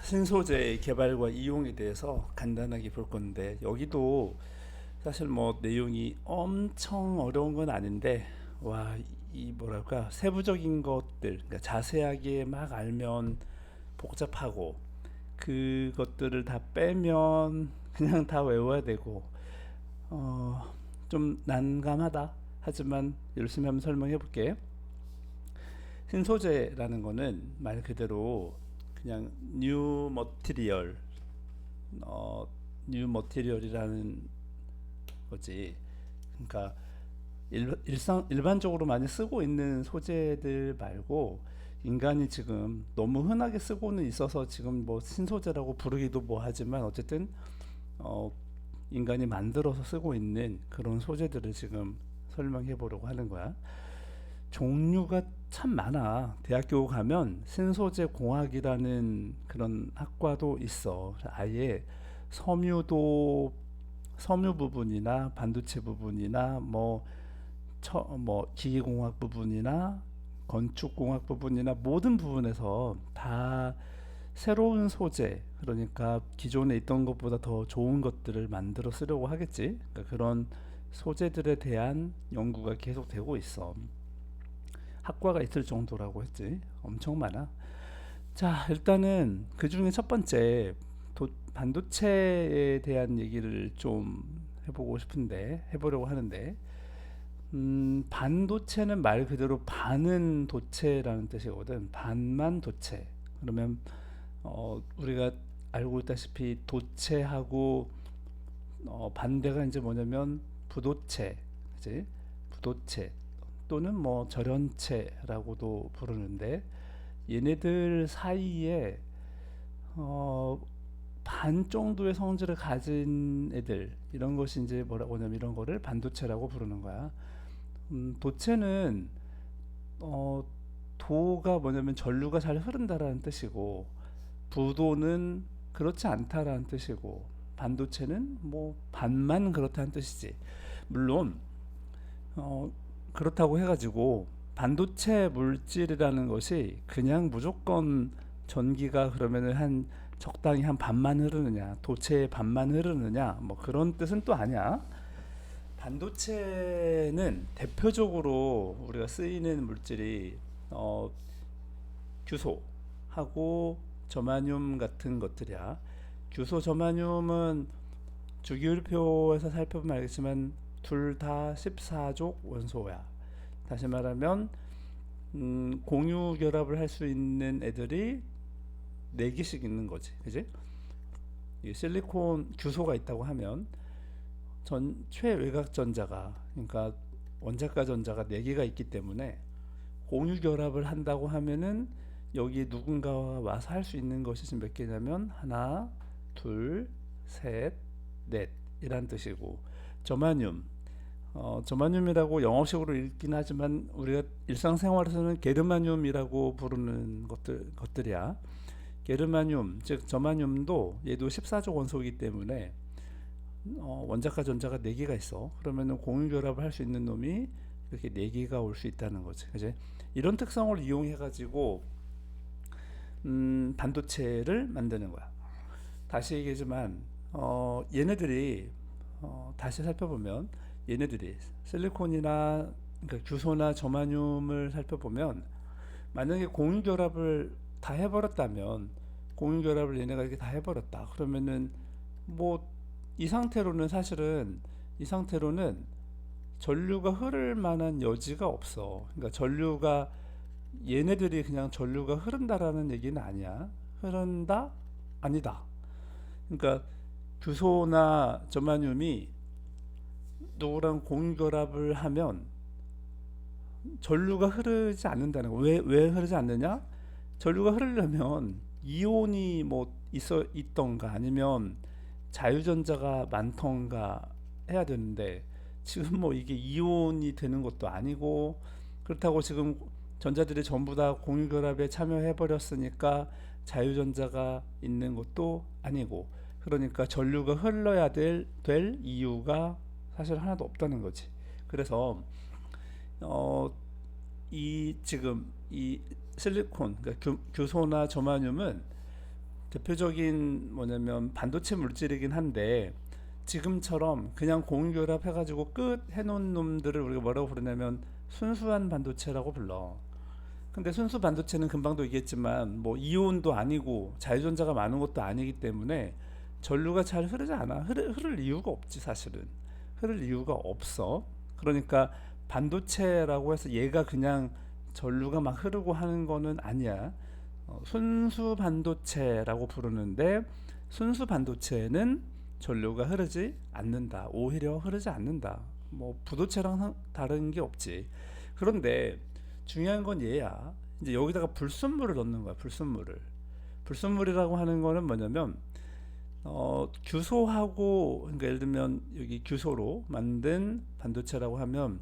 신소재 개발과 이용에 대해서 간단하게 볼 건데, 여기도 사실 뭐 내용이 엄청 어려운 건 아닌데, 이 뭐랄까 세부적인 것들, 그러니까 자세하게 막 알면 복잡하고, 그것들을 다 빼면 그냥 다 외워야 되고, 어, 좀 난감하다. 하지만 열심히 한번 설명해 볼게. 신소재라는 거는 말 그대로 그냥 어, 뉴 머티리얼이라는 거지. 그러니까 일반적으로 많이 쓰고 있는 소재들 말고, 인간이 지금 너무 흔하게 쓰고는 있어서 지금 뭐 신소재라고 부르기도 뭐 하지만, 어쨌든 어, 인간이 만들어서 쓰고 있는 그런 소재들을 지금 설명해 보려고 하는 거야. 종류가 참 많아. 대학교 가면 신소재 공학이라는 그런 학과도 있어. 아예 섬유도 섬유 부분이나 반도체 부분이나 뭐 기계공학 부분이나 건축공학 부분이나 모든 부분에서 다 새로운 소재, 그러니까 기존에 있던 것보다 더 좋은 것들을 만들어 쓰려고 하겠지. 그러니까 그런 소재들에 대한 연구가 계속 되고 있어. 학과가 있을 정도라고 했지. 엄청 많아. 자, 일단은 그 중에 첫 번째 반도체에 대한 얘기를 좀 해보려고 하는데, 반도체는 말 그대로 반은 도체라는 뜻이거든. 반만 도체. 그러면 우리가 알고 있다시피 도체하고 반대가 이제 뭐냐면 부도체, 그지? 부도체 또는 뭐 절연체라고도 부르는데, 얘네들 사이에 어, 반 정도의 성질을 가진 애들, 이런 것이 이제 뭐라고 하냐면 이런 거를 반도체라고 부르는 거야. 도체는 어, 도가 뭐냐면 전류가 잘 흐른다라는 뜻이고, 부도는 그렇지 않다라는 뜻이고, 반도체는 뭐 반만 그렇다는 뜻이지. 물론 어, 그렇다고 해가지고 반도체 물질이라는 것이 그냥 무조건 전기가 그러면은 한 적당히 한 반만 흐르느냐, 도체의 반만 흐르느냐, 뭐 그런 뜻은 또 아니야. 반도체는 대표적으로 우리가 쓰이는 물질이 어, 규소하고 저마늄 같은 것들이야. 규소, 저마늄은 주기율표에서 살펴보면 알겠지만 둘 다 14족 원소야. 다시 말하면 공유 결합을 할 수 있는 애들이 4개씩 있는 거지. 그지? 이 실리콘 규소가 있다고 하면 최외곽 전자가, 그러니까 원자가 전자가 4개가 있기 때문에 공유 결합을 한다고 하면은 여기 누군가가 와서 할 수 있는 것이 지금 몇 개냐면 하나, 둘, 셋, 넷 이란 뜻이고, 저마늄, 저마늄이라고 영어식으로 읽긴 하지만 우리가 일상생활에서는 게르마늄이라고 부르는 것들이야. 게르마늄, 즉 저마늄도 얘도 14족 원소이기 때문에 원자과 전자가 4개가 있어. 그러면은 공유 결합을 할 수 있는 놈이 이렇게 4개가 올 수 있다는 거지. 그지? 이런 특성을 이용해 가지고 반도체를 만드는 거야. 다시 얘기하지만 얘네들이 다시 살펴보면, 얘네들이 실리콘이나 그러니까 규소나 저마늄을 살펴보면, 만약에 공유 결합을 다 해버렸다면, 공유 결합을 얘네가 이렇게 다 해버렸다 그러면은 뭐 이 상태로는 사실은 이 상태로는 전류가 흐를 만한 여지가 없어. 그러니까 전류가, 얘네들이 그냥 전류가 흐른다라는 얘기는 아니야. 흐른다? 아니다. 그러니까 규소나 저마늄이 누구랑 공유결합을 하면 전류가 흐르지 않는다는 거. 왜 흐르지 않느냐? 전류가 흐르려면 이온이 뭐 있던가 아니면 자유전자가 많던가 해야 되는데, 지금 뭐 이게 이온이 되는 것도 아니고, 그렇다고 지금 전자들이 전부 다 공유결합에 참여해 버렸으니까 자유전자가 있는 것도 아니고, 그러니까 전류가 흘러야 될 이유가 사실 하나도 없다는 거지. 그래서 어, 지금 이 실리콘, 그러니까 규소나 저마늄은 대표적인 뭐냐면 반도체 물질이긴 한데 지금처럼 그냥 공유결합 해가지고 끝 해놓은 놈들을 우리가 뭐라고 부르냐면 순수한 반도체라고 불러. 근데 순수 반도체는 금방도 얘기했지만 뭐 이온도 아니고 자유전자가 많은 것도 아니기 때문에 전류가 잘 흐르지 않아. 흐를 이유가 없지 사실은. 흐를 이유가 없어. 그러니까 반도체라고 해서 얘가 그냥 전류가 막 흐르고 하는 거는 아니야. 순수 반도체라고 부르는데 순수 반도체는 전류가 흐르지 않는다. 오히려 흐르지 않는다. 뭐 부도체랑 다른 게 없지. 그런데 중요한 건 얘야. 이제 여기다가 불순물을 넣는 거야. 불순물을. 불순물이라고 하는 거는 뭐냐면 규소하고 그러니까 예를 들면 여기 규소로 만든 반도체라고 하면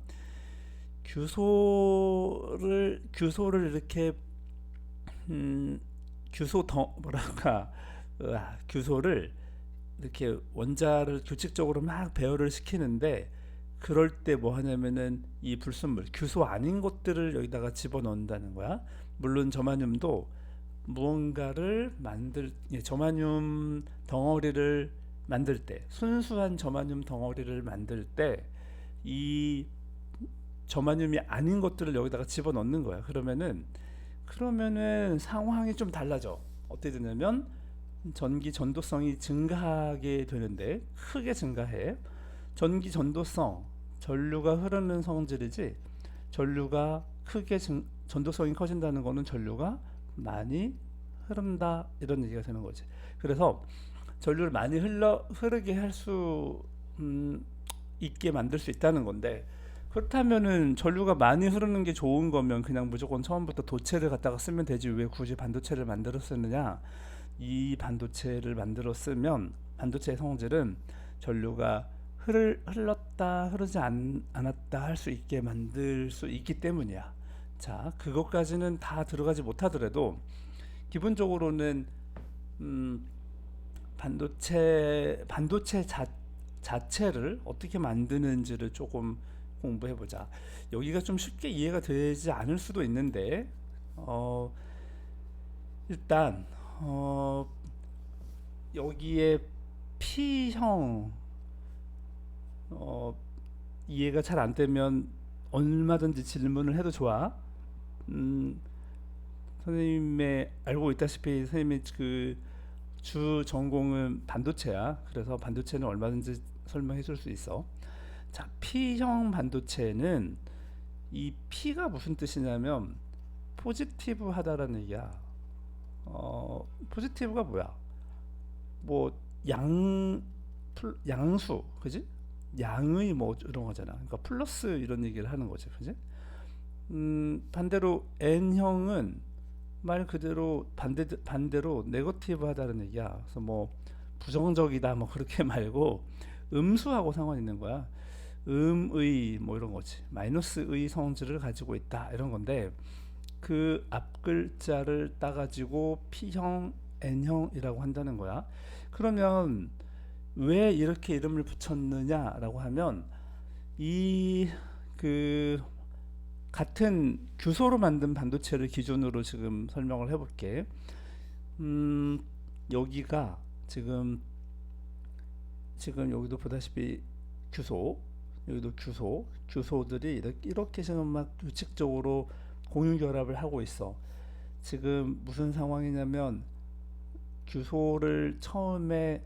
규소를 이렇게 규소 더 뭐랄까 규소를 이렇게 원자를 규칙적으로 막 배열을 시키는데 그럴 때 뭐 하냐면은 이 불순물 규소 아닌 것들을 여기다가 집어넣는다는 거야. 물론 저마늄도 무언가를 저마늄 덩어리를 만들 때 순수한 저마늄 덩어리를 만들 때 이 저마늄이 아닌 것들을 여기다가 집어넣는 거야. 그러면은 상황이 좀 달라져. 어떻게 되냐면 전도성이 증가하게 되는데 크게 증가해. 전도성 전류가 흐르는 성질이지 전류가 전도성이 커진다는 거는 전류가 많이 흐른다 이런 얘기가 되는 거지. 그래서 전류를 많이 흐르게 할 수 있게 만들 수 있다는 건데 그렇다면은 전류가 많이 흐르는 게 좋은 거면 그냥 무조건 처음부터 도체를 갖다가 쓰면 되지 왜 굳이 반도체를 만들었느냐. 이 반도체를 만들었으면 반도체의 성질은 전류가 흘렀다 흐르지 않았다 할 수 있게 만들 수 있기 때문이야. 자, 그것까지는 다 들어가지 못하더라도 기본적으로는 반도체 자체를 어떻게 만드는지를 조금 공부해 보자. 여기가 좀 쉽게 이해가 되지 않을 수도 있는데 일단 여기에 P형 이해가 잘 안 되면 얼마든지 질문을 해도 좋아. 선생님의 알고 있다시피 선생님의 그 주 전공은 반도체야. 그래서 반도체는 얼마든지 설명해 줄 수 있어. 자, P형 반도체는 이 P가 무슨 뜻이냐면 포지티브 하다라는 얘기야. 포지티브가 뭐야? 뭐 양수, 그지? 양의 뭐 이런 거잖아. 그러니까 플러스 이런 얘기를 하는 거지, 그지? 반대로 N형은 말 그대로 반대로 네거티브 하다는 얘기야. 그래서 뭐 부정적이다 뭐 그렇게 말고 음수하고 상관 있는 거야. 음의 뭐 이런 거지. 마이너스의 성질을 가지고 있다 이런 건데 그 앞 글자를 따가지고 P형, N형이라고 한다는 거야. 그러면 왜 이렇게 이름을 붙였느냐라고 하면 이 그 같은 규소로 만든 반도체를 기준으로 지금 설명을 해볼게. 여기가 지금 여기도 보다시피 규소, 여기도 규소들이 이렇게 지금 막 규칙적으로 공유 결합을 하고 있어. 지금 무슨 상황이냐면 규소를 처음에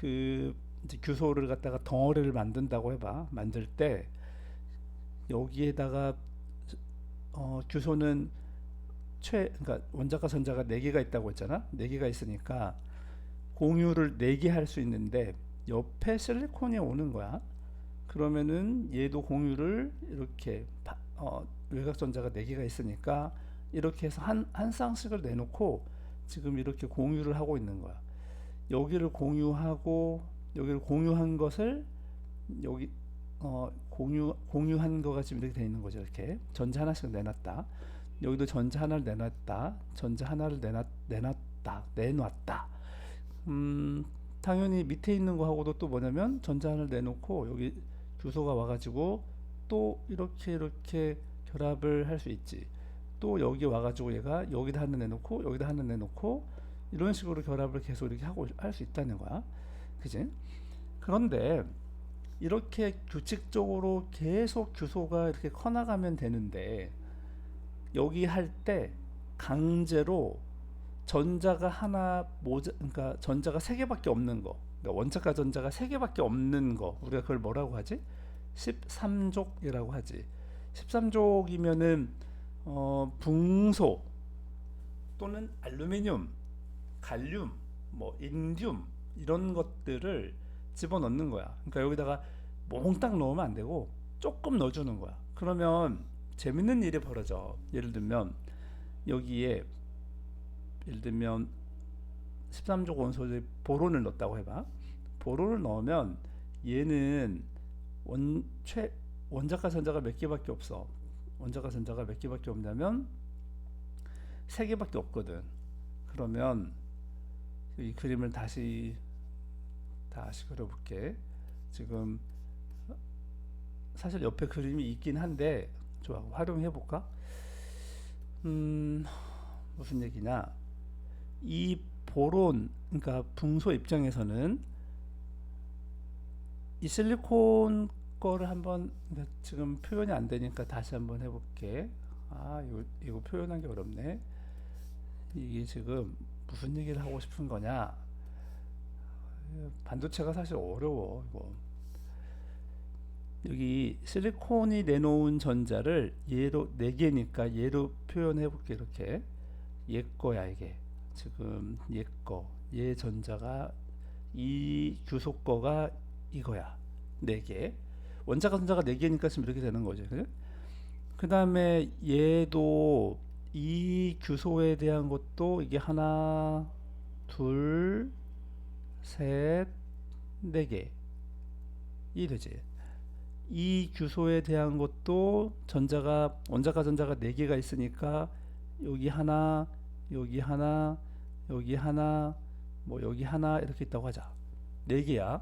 이제 규소를 갖다가 덩어리를 만든다고 해봐. 만들 때 여기에다가 규소는 그러니까 원자과 전자가 4개가 있다고 했잖아. 4개가 있으니까 공유를 4개 할 수 있는데 옆에 실리콘이 오는 거야. 그러면은 얘도 공유를 이렇게 외곽 전자가 4개가 있으니까 이렇게 해서 한 쌍씩을 내놓고 지금 이렇게 공유를 하고 있는 거야. 여기를 공유한 것을 여기 공유한 거가 지금 이렇게 돼 있는 거죠. 이렇게 전자 하나씩 내놨다. 여기도 전자 하나를 내놨다. 전자 하나를 내놨다. 당연히 밑에 있는 거하고도 또 뭐냐면 전자 하나를 내놓고 여기 규소가 와가지고 또 이렇게 결합을 할 수 있지. 또 여기 와가지고 얘가 여기다 하나 내놓고 여기다 하나 내놓고 이런 식으로 결합을 계속 이렇게 하고 할 수 있다는 거야. 그지? 그런데 이렇게 규칙적으로 계속 규소가 이렇게 커나가면 되는데 여기 할 때 강제로 전자가 하나 그러니까 전자가 세 개밖에 없는 거, 그러니까 원자가 전자가 세 개밖에 없는 거, 우리가 그걸 뭐라고 하지? 13족이라고 하지. 13족이면은 붕소 또는 알루미늄, 갈륨, 뭐 인듐 이런 것들을 집어넣는 거야. 그러니까 여기다가 몽땅 넣으면 안 되고 조금 넣어주는 거야. 그러면 재밌는 일이 벌어져. 예를 들면 여기에 예를 들면 13족 원소에 보론을 넣었다고 해봐. 보론을 넣으면 얘는 원자가 전자가 몇 개밖에 없어. 원자가 전자가 몇 개밖에 없냐면 세 개밖에 없거든. 그러면 이 그림을 다시 그려볼게. 지금 사실 옆에 그림이 있긴 한데 좋아, 활용해 볼까? 무슨 얘기냐? 이 보론, 그러니까 붕소 입장에서는 이 실리콘 거를 한번, 지금 표현이 안 되니까 다시 한번 해볼게. 이거 표현한 게 어렵네. 이게 지금 무슨 얘기를 하고 싶은 거냐? 반도체가 사실 어려워. 이거 여기 실리콘이 내놓은 전자를 얘로 4개니까 얘로 표현해 볼게. 이렇게 얘 거야. 이게 지금 얘 전자가 이 규소 거가 이거야. 4개. 원자가 전자가 4개니까 지금 이렇게 되는 거죠. 그 다음에 얘도 이 규소에 대한 것도 이게 하나, 둘, 셋, 4개 이 되지. 이 규소에 대한 것도 원자가 전자가 4개가 있으니까 여기 하나, 여기 하나, 여기 하나, 뭐 여기 하나 이렇게 있다고 하자. 4개야.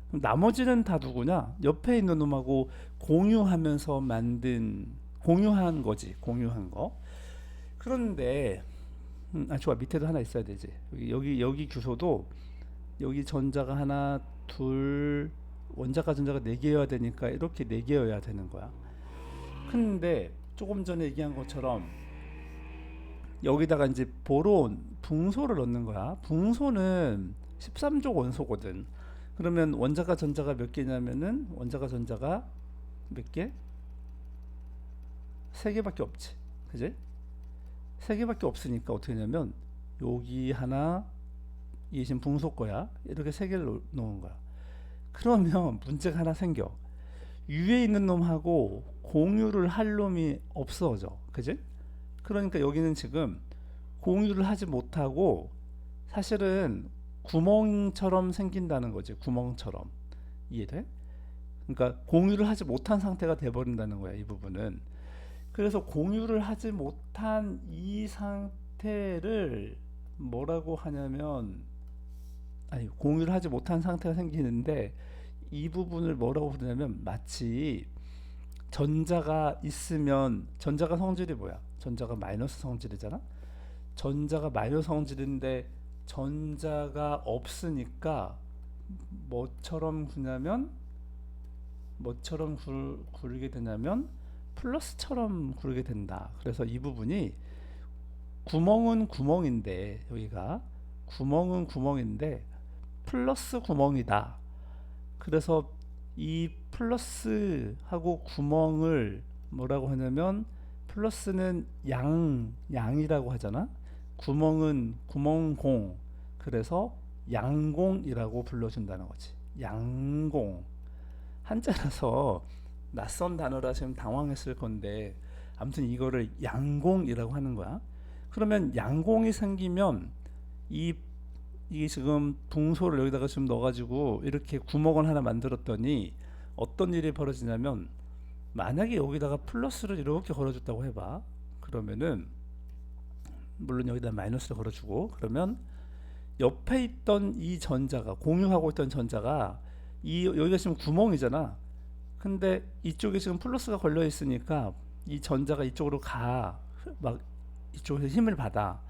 그럼 나머지는 다 누구냐? 옆에 있는 놈하고 공유하면서 공유한 거지. 공유한 거. 그런데 좋아. 밑에도 하나 있어야 되지. 여기 규소도 여기 전자가 하나, 둘, 원자가 전자가 4개여야 되니까 이렇게 4개여야 되는 거야. 근데 조금 전에 얘기한 것처럼 여기다가 이제 보론, 붕소를 넣는 거야. 붕소는 13족 원소거든. 그러면 원자가 전자가 몇 개냐면은 원자가 전자가 몇 개? 3개밖에 없지. 그지? 3개밖에 없으니까 어떻게 하냐면 여기 하나, 이게 지금 붕소 거야. 이렇게 3개를 놓은 거야. 그러면 문제가 하나 생겨. 위에 있는 놈하고 공유를 할 놈이 없어져. 그지? 그러니까 여기는 지금 공유를 하지 못하고 사실은 구멍처럼 생긴다는 거지. 구멍처럼. 이해돼? 그러니까 공유를 하지 못한 상태가 돼버린다는 거야. 이 부분은. 그래서 공유를 하지 못한 이 상태를 뭐라고 하냐면, 공유를 하지 못한 상태가 생기는데 이 부분을 뭐라고 부르냐면, 마치 전자가 있으면, 전자가 성질이 뭐야? 전자가 마이너스 성질이잖아. 전자가 마이너스 성질인데 전자가 없으니까 뭐처럼 구르게 되냐면 플러스처럼 구르게 된다. 그래서 이 부분이 구멍은 구멍인데, 여기가 구멍은 구멍인데 플러스 구멍이다. 그래서 이 플러스하고 구멍을 뭐라고 하냐면, 플러스는 양이라고 하잖아. 구멍은 구멍공. 그래서 양공이라고 불러준다는 거지. 양공. 한자라서 낯선 단어라 지금 당황했을 건데, 아무튼 이거를 양공이라고 하는 거야. 그러면 양공이 생기면 이게 지금 붕소를 여기다가 지금 넣어가지고 이렇게 구멍을 하나 만들었더니 어떤 일이 벌어지냐면, 만약에 여기다가 플러스를 이렇게 걸어줬다고 해봐. 그러면은 물론 여기다 마이너스를 걸어주고, 그러면 옆에 있던 이 전자가, 공유하고 있던 전자가, 여기가 지금 구멍이잖아. 근데 이쪽에 지금 플러스가 걸려 있으니까 이 전자가 이쪽으로 막 이쪽에서 힘을 받아.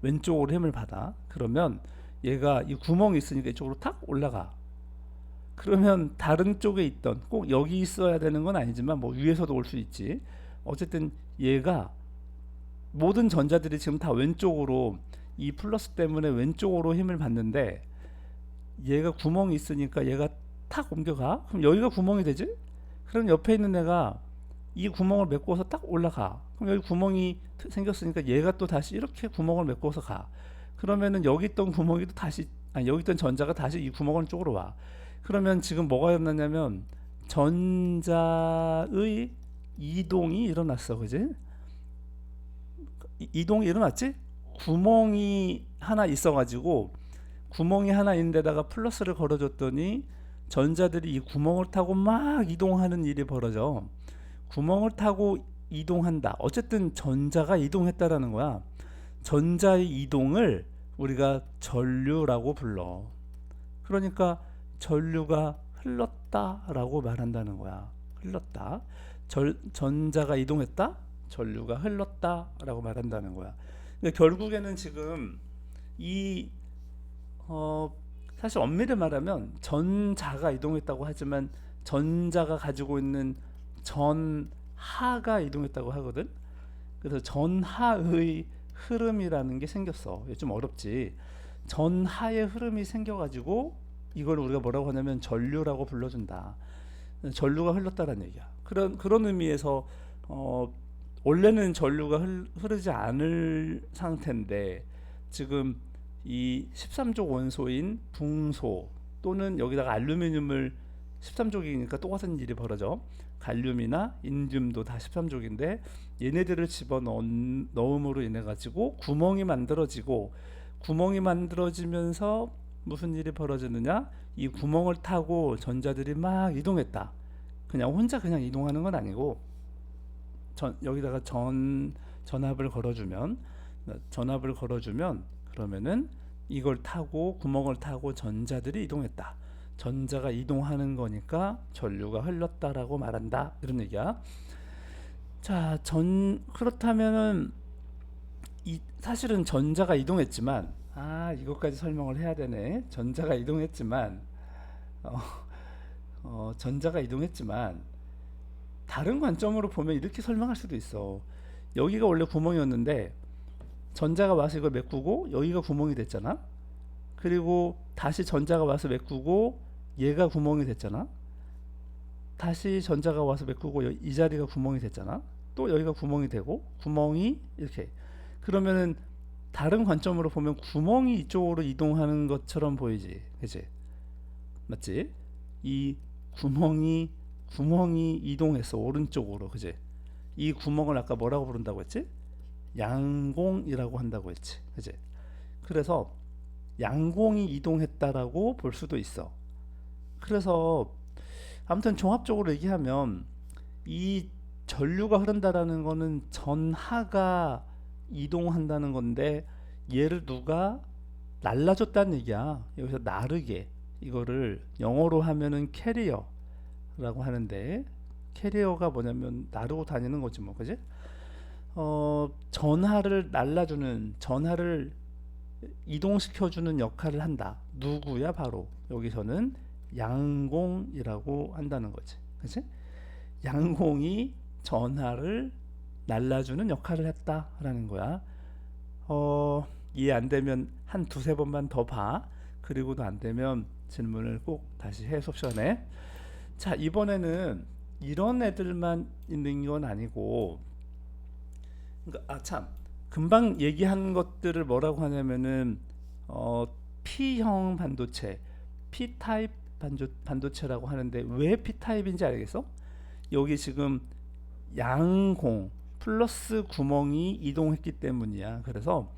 왼쪽으로 힘을 받아. 그러면 얘가 이 구멍이 있으니까 이쪽으로 탁 올라가. 그러면 다른 쪽에 있던, 꼭 여기 있어야 되는 건 아니지만 뭐 위에서도 올 수 있지. 어쨌든 얘가 모든 전자들이 지금 다 왼쪽으로, 이 플러스 때문에 왼쪽으로 힘을 받는데 얘가 구멍이 있으니까 얘가 탁 옮겨가. 그럼 여기가 구멍이 되지? 그럼 옆에 있는 애가 이 구멍을 메꿔서 딱 올라가. 그럼 여기 구멍이 생겼으니까 얘가 또 다시 이렇게 구멍을 메꿔서 가. 그러면은 여기 있던 구멍이 또 다시, 아니 여기 있던 전자가 다시 이 구멍 쪽으로 와. 그러면 지금 뭐가 일어났냐면 전자의 이동이 일어났어. 그지? 이동이 일어났지? 구멍이 하나 있어가지고, 구멍이 하나 있는 데다가 플러스를 걸어줬더니 전자들이 이 구멍을 타고 막 이동하는 일이 벌어져. 구멍을 타고 이동한다. 어쨌든 전자가 이동했다라는 거야. 전자의 이동을 우리가 전류라고 불러. 그러니까 전류가 흘렀다라고 말한다는 거야. 흘렀다. 전자가 이동했다. 전류가 흘렀다라고 말한다는 거야. 그러니까 결국에는 지금 이 사실 엄밀히 말하면 전자가 이동했다고 하지만 전자가 가지고 있는 전하가 이동했다고 하거든. 그래서 전하의 흐름이라는 게 생겼어. 이게 좀 어렵지. 전하의 흐름이 생겨가지고 이걸 우리가 뭐라고 하냐면 전류라고 불러준다. 전류가 흘렀다라는 얘기야. 그런 의미에서 원래는 전류가 흐르지 않을 상태인데 지금 이 13족 원소인 붕소 또는 여기다가 알루미늄을 13족이니까 똑같은 일이 벌어져. 갈륨이나 인듐도 다 13족인데 얘네들을 집어넣음으로 인해 가지고 구멍이 만들어지고, 구멍이 만들어지면서 무슨 일이 벌어지느냐, 이 구멍을 타고 전자들이 막 이동했다. 그냥 혼자 그냥 이동하는 건 아니고 여기다가 전압을 걸어주면 그러면은 이걸 타고 구멍을 타고 전자들이 이동했다. 전자가 이동하는 거니까 전류가 흘렀다라고 말한다. 이런 얘기야. 자, 그렇다면은 사실은 전자가 이동했지만, 이것까지 설명을 해야 되네. 전자가 이동했지만 전자가 이동했지만 다른 관점으로 보면 이렇게 설명할 수도 있어. 여기가 원래 구멍이었는데 전자가 와서 이걸 메꾸고 여기가 구멍이 됐잖아. 그리고 다시 전자가 와서 메꾸고 얘가 구멍이 됐잖아. 다시 전자가 와서 메꾸고 이 자리가 구멍이 됐잖아. 또 여기가 구멍이 되고 구멍이 이렇게. 그러면은 다른 관점으로 보면 구멍이 이쪽으로 이동하는 것처럼 보이지. 그치? 맞지? 이 구멍이 이동했어. 오른쪽으로. 그치? 이 구멍을 아까 뭐라고 부른다고 했지? 양공이라고 한다고 했지. 그치? 그래서 양공이 이동했다라고 볼 수도 있어. 그래서 아무튼 종합적으로 얘기하면 이 전류가 흐른다라는 거는 전하가 이동한다는 건데 얘를 누가 날라줬다는 얘기야. 여기서 나르게, 이거를 영어로 하면은 캐리어라고 하는데, 캐리어가 뭐냐면 나르고 다니는 거지 뭐. 그지? 전하를 날라주는, 전하를 이동시켜주는 역할을 한다. 누구야? 바로 여기서는 양공이라고 한다는 거지. 그치? 양공이 전하를 날라주는 역할을 했다라는 거야. 이해 안 되면 한 두세 번만 더 봐. 그리고도 안 되면 질문을 꼭 다시 해, 수업 시간에. 자, 이번에는 이런 애들만 있는 건 아니고, 그러니까 참 금방 얘기한 것들을 뭐라고 하냐면은 P형 반도체, P타입 반도체라고 하는데, 왜 P타입인지 알겠어? 여기 지금 양공 플러스 구멍이 이동했기 때문이야. 그래서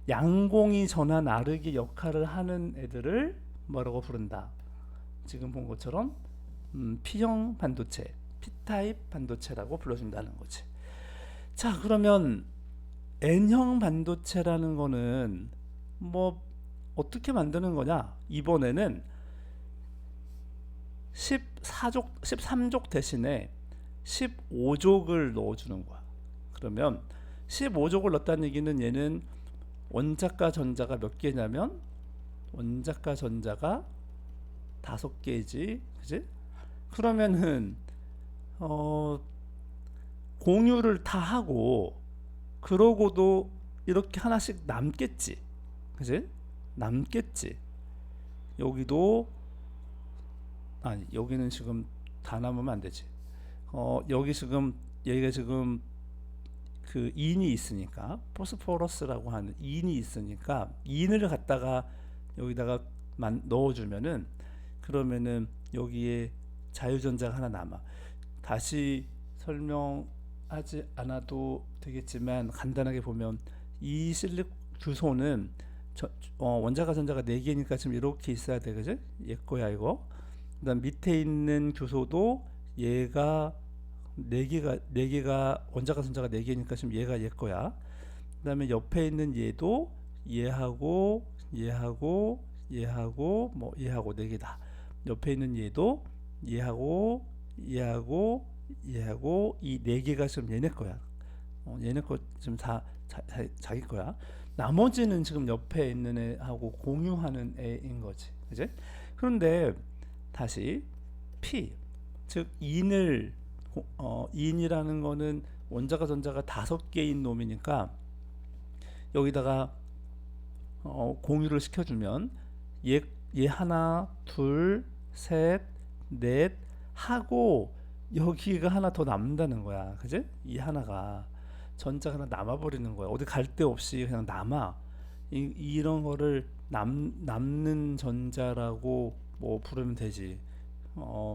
양공이 전하 나르기 역할을 하는 애들을 뭐라고 부른다. 지금 본 것처럼 P형 반도체, P타입 반도체라고 불러준다는 거지. 자, 그러면 N형 반도체라는 거는 뭐 어떻게 만드는 거냐? 이번에는 13족 대신에 15족을 넣어주는 거야. 그러면 15족을 넣었다는 얘기는 얘는 원자과 전자가 몇 개냐면 원자과 전자가 5개지, 그지? 그러면은 어 공유를 다 하고 그러고도 이렇게 하나씩 남겠지, 그지? 남겠지. 여기도 아니 여기는 지금 다 남으면 안 되지. 여기 지금 얘가 지금 그 인이 있으니까 포스포러스라고 하는 인이 있으니까 인을 갖다가 여기다가 넣어주면은 그러면은 여기에 자유전자가 하나 남아. 다시 설명하지 않아도 되겠지만 간단하게 보면 이 규소는 원자가 전자가 4개니까 지금 이렇게 있어야 돼, 그지? 얘 거야 이거. 그다음 밑에 있는 규소도 얘가 4개가 원자가 전자가 4개니까 지금 얘가 얘 거야. 그다음에 옆에 있는 얘도 얘하고 얘하고 얘하고 뭐 얘하고 4개다. 옆에 있는 얘도 얘하고 얘하고 얘하고 이 4개가 지금 얘네 거야. 얘네 거 지금 다 자기 거야. 나머지는 지금 옆에 있는 애하고 공유하는 애인 거지, 그지? 그런데 다시 P 즉 인이라는 거는 원자가 전자가 5개인 놈이니까 여기다가 공유를 시켜주면 얘 하나 둘 셋 넷 하고 여기가 하나 더 남는다는 거야, 그지? 이 하나가 전자가 하나 남아버리는 거야. 어디 갈 데 없이 그냥 남아. 이런 거를 남는 전자라고 뭐 부르면 되지.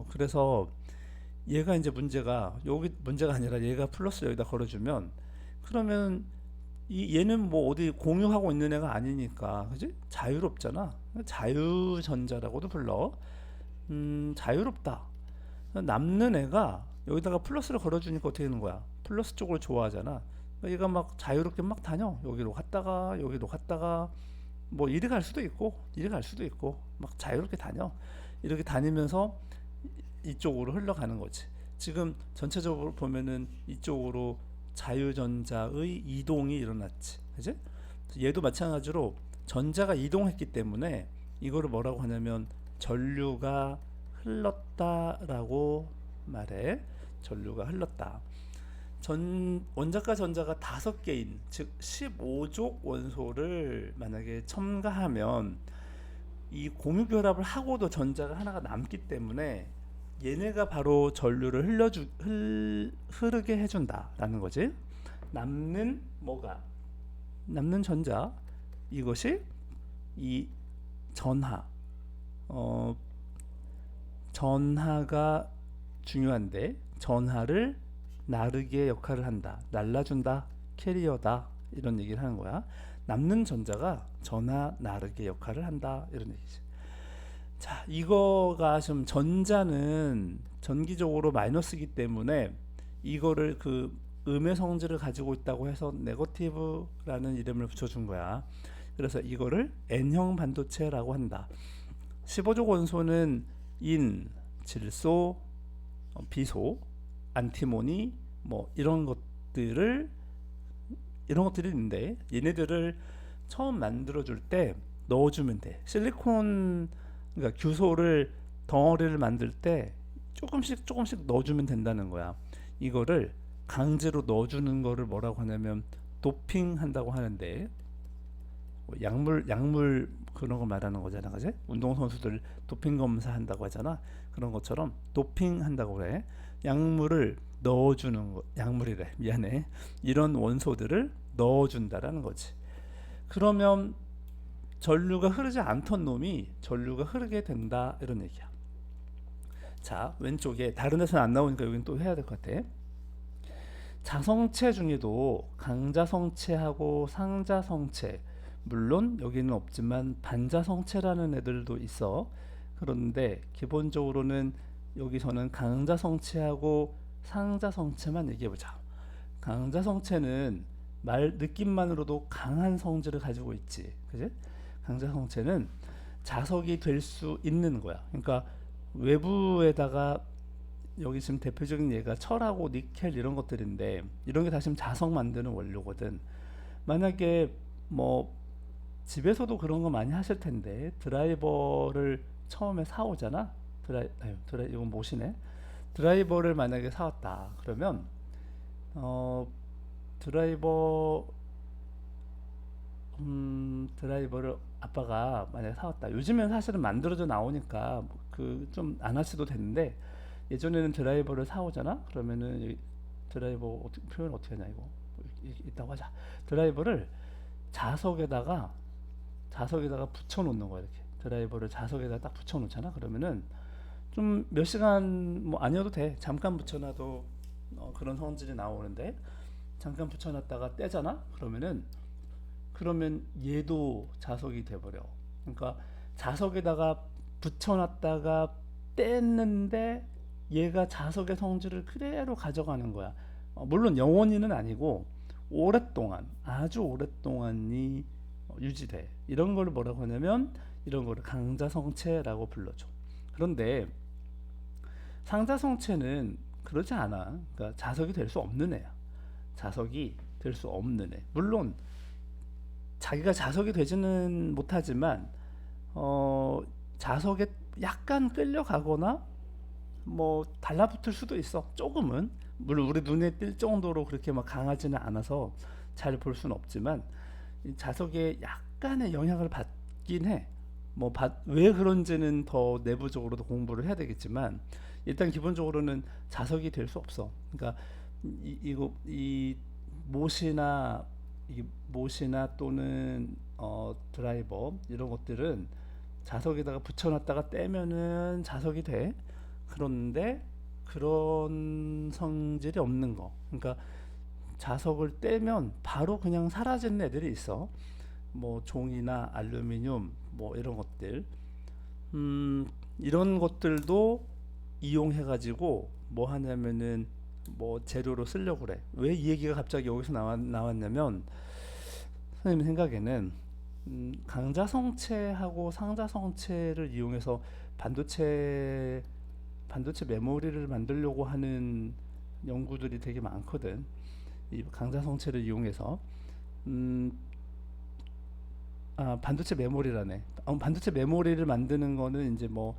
그래서 얘가 이제 문제가 여기 문제가 아니라 얘가 플러스 여기다 걸어주면 그러면 얘는 뭐 어디 공유하고 있는 애가 아니니까, 그지? 자유롭잖아. 자유전자라고도 불러. 자유롭다. 남는 애가 여기다가 플러스를 걸어주니까 어떻게 되는 거야? 플러스 쪽을 좋아하잖아. 얘가 막 자유롭게 막 다녀. 여기로 갔다가 여기로 갔다가 뭐 이리 갈 수도 있고 이리 갈 수도 있고 막 자유롭게 다녀. 이렇게 다니면서 이쪽으로 흘러가는 거지. 지금 전체적으로 보면은 이쪽으로 자유전자의 이동이 일어났지, 그지? 얘도 마찬가지로 전자가 이동했기 때문에 이거를 뭐라고 하냐면 전류가 흘렀다라고 말해. 전류가 흘렀다. 원자과 전자가 5개인 즉 15족 원소를 만약에 첨가하면 이 공유결합을 하고도 전자가 하나가 남기 때문에 얘네가 바로 전류를 흐르게 해준다라는 거지. 남는 뭐가? 남는 전자, 이것이 이 전하. 전하가 중요한데 전하를 나르게 역할을 한다. 날라준다. 캐리어다. 이런 얘기를 하는 거야. 남는 전자가 전하 나르게 역할을 한다. 이런 얘기지. 자, 이거가 좀 전자는 전기적으로 마이너스이기 때문에 이거를 그 음의 성질을 가지고 있다고 해서 네거티브라는 이름을 붙여준 거야. 그래서 이거를 N형 반도체라고 한다. 15족 원소는 인, 질소, 비소, 안티모니 뭐 이런 것들이 있는데 얘네들을 처음 만들어 줄 때 넣어주면 돼. 실리콘 그러니까 규소를 덩어리를 만들 때 조금씩 넣어주면 된다는 거야. 이거를 강제로 넣어주는 거를 뭐라고 하냐면 도핑한다고 하는데 약물 그런 거 말하는 거잖아, 그지? 운동 선수들 도핑 검사 한다고 하잖아. 그런 것처럼 도핑한다고 그래. 약물을 넣어주는 거, 약물이래. 미안해. 이런 원소들을 넣어준다라는 거지. 그러면 전류가 흐르지 않던 놈이 전류가 흐르게 된다 이런 얘기야. 자, 왼쪽에 다른 데서는 안 나오니까 여기는 또 해야 될 것 같아. 자성체 중에도 강자성체하고 상자성체, 물론 여기는 없지만 반자성체라는 애들도 있어. 그런데 기본적으로는 여기서는 강자성체하고 상자성체만 얘기해보자. 강자성체는 말 느낌만으로도 강한 성질을 가지고 있지, 그지? 강자성체는 자석이 될 수 있는 거야. 그러니까 외부에다가 여기 지금 대표적인 예가 철하고 니켈 이런 것들인데 이런 게 다 지금 자석 만드는 원료거든. 만약에 뭐 집에서도 그런 거 많이 하실 텐데 드라이버를 처음에 사오잖아. 이건 못이네. 드라이버를 만약에 사왔다. 그러면 어 드라이버 드라이버를 아빠가 만약에 사왔다. 요즘엔 사실은 만들어져 나오니까 그 좀 안 하셔도 되는데 예전에는 드라이버를 사오잖아. 그러면은 드라이버 표현 어떻게 하냐 이거 있다고 하자. 드라이버를 자석에다가 자석에다가 붙여 놓는 거야 이렇게. 드라이버를 자석에다 딱 붙여 놓잖아. 그러면은 좀 몇 시간 뭐 아니어도 돼. 잠깐 붙여놔도 그런 성질이 나오는데 잠깐 붙여놨다가 떼잖아. 그러면 얘도 자석이 돼버려. 그러니까 자석에다가 붙여놨다가 뗐는데 얘가 자석의 성질을 그대로 가져가는 거야. 물론 영원히는 아니고 오랫동안, 아주 오랫동안이 유지돼. 이런 걸 뭐라고 하냐면 이런 거를 강자성체라고 불러줘. 그런데 상자성체는 그렇지 않아. 그러니까 자석이 될 수 없는 애야. 자석이 될 수 없는 애. 물론 자기가 자석이 되지는 못하지만 자석에 약간 끌려가거나 뭐 달라붙을 수도 있어. 조금은. 물론 우리 눈에 띌 정도로 그렇게 막 강하지는 않아서 잘 볼 수는 없지만 이 자석에 약간의 영향을 받긴 해. 왜 그런지는 더 내부적으로도 공부를 해야 되겠지만 일단 기본적으로는 자석이 될 수 없어. 그러니까 이 못이나 이 못이나 또는 드라이버 이런 것들은 자석에다가 붙여놨다가 떼면은 자석이 돼. 그런데 그런 성질이 없는 거. 그러니까 자석을 떼면 바로 그냥 사라지는 애들이 있어. 뭐 종이나 알루미늄 뭐 이런 것들. 음, 이런 것들도 이용해 가지고 뭐 하냐면은 뭐 재료로 쓰려고 그래. 왜 이 얘기가 갑자기 여기서 나왔냐면 선생님 생각에는 강자성체하고 상자성체를 이용해서 반도체 반도체 메모리를 만들려고 하는 연구들이 되게 많거든. 이 강자성체를 이용해서 음, 반도체 메모리라네. 반도체 메모리를 만드는 거는 이제 뭐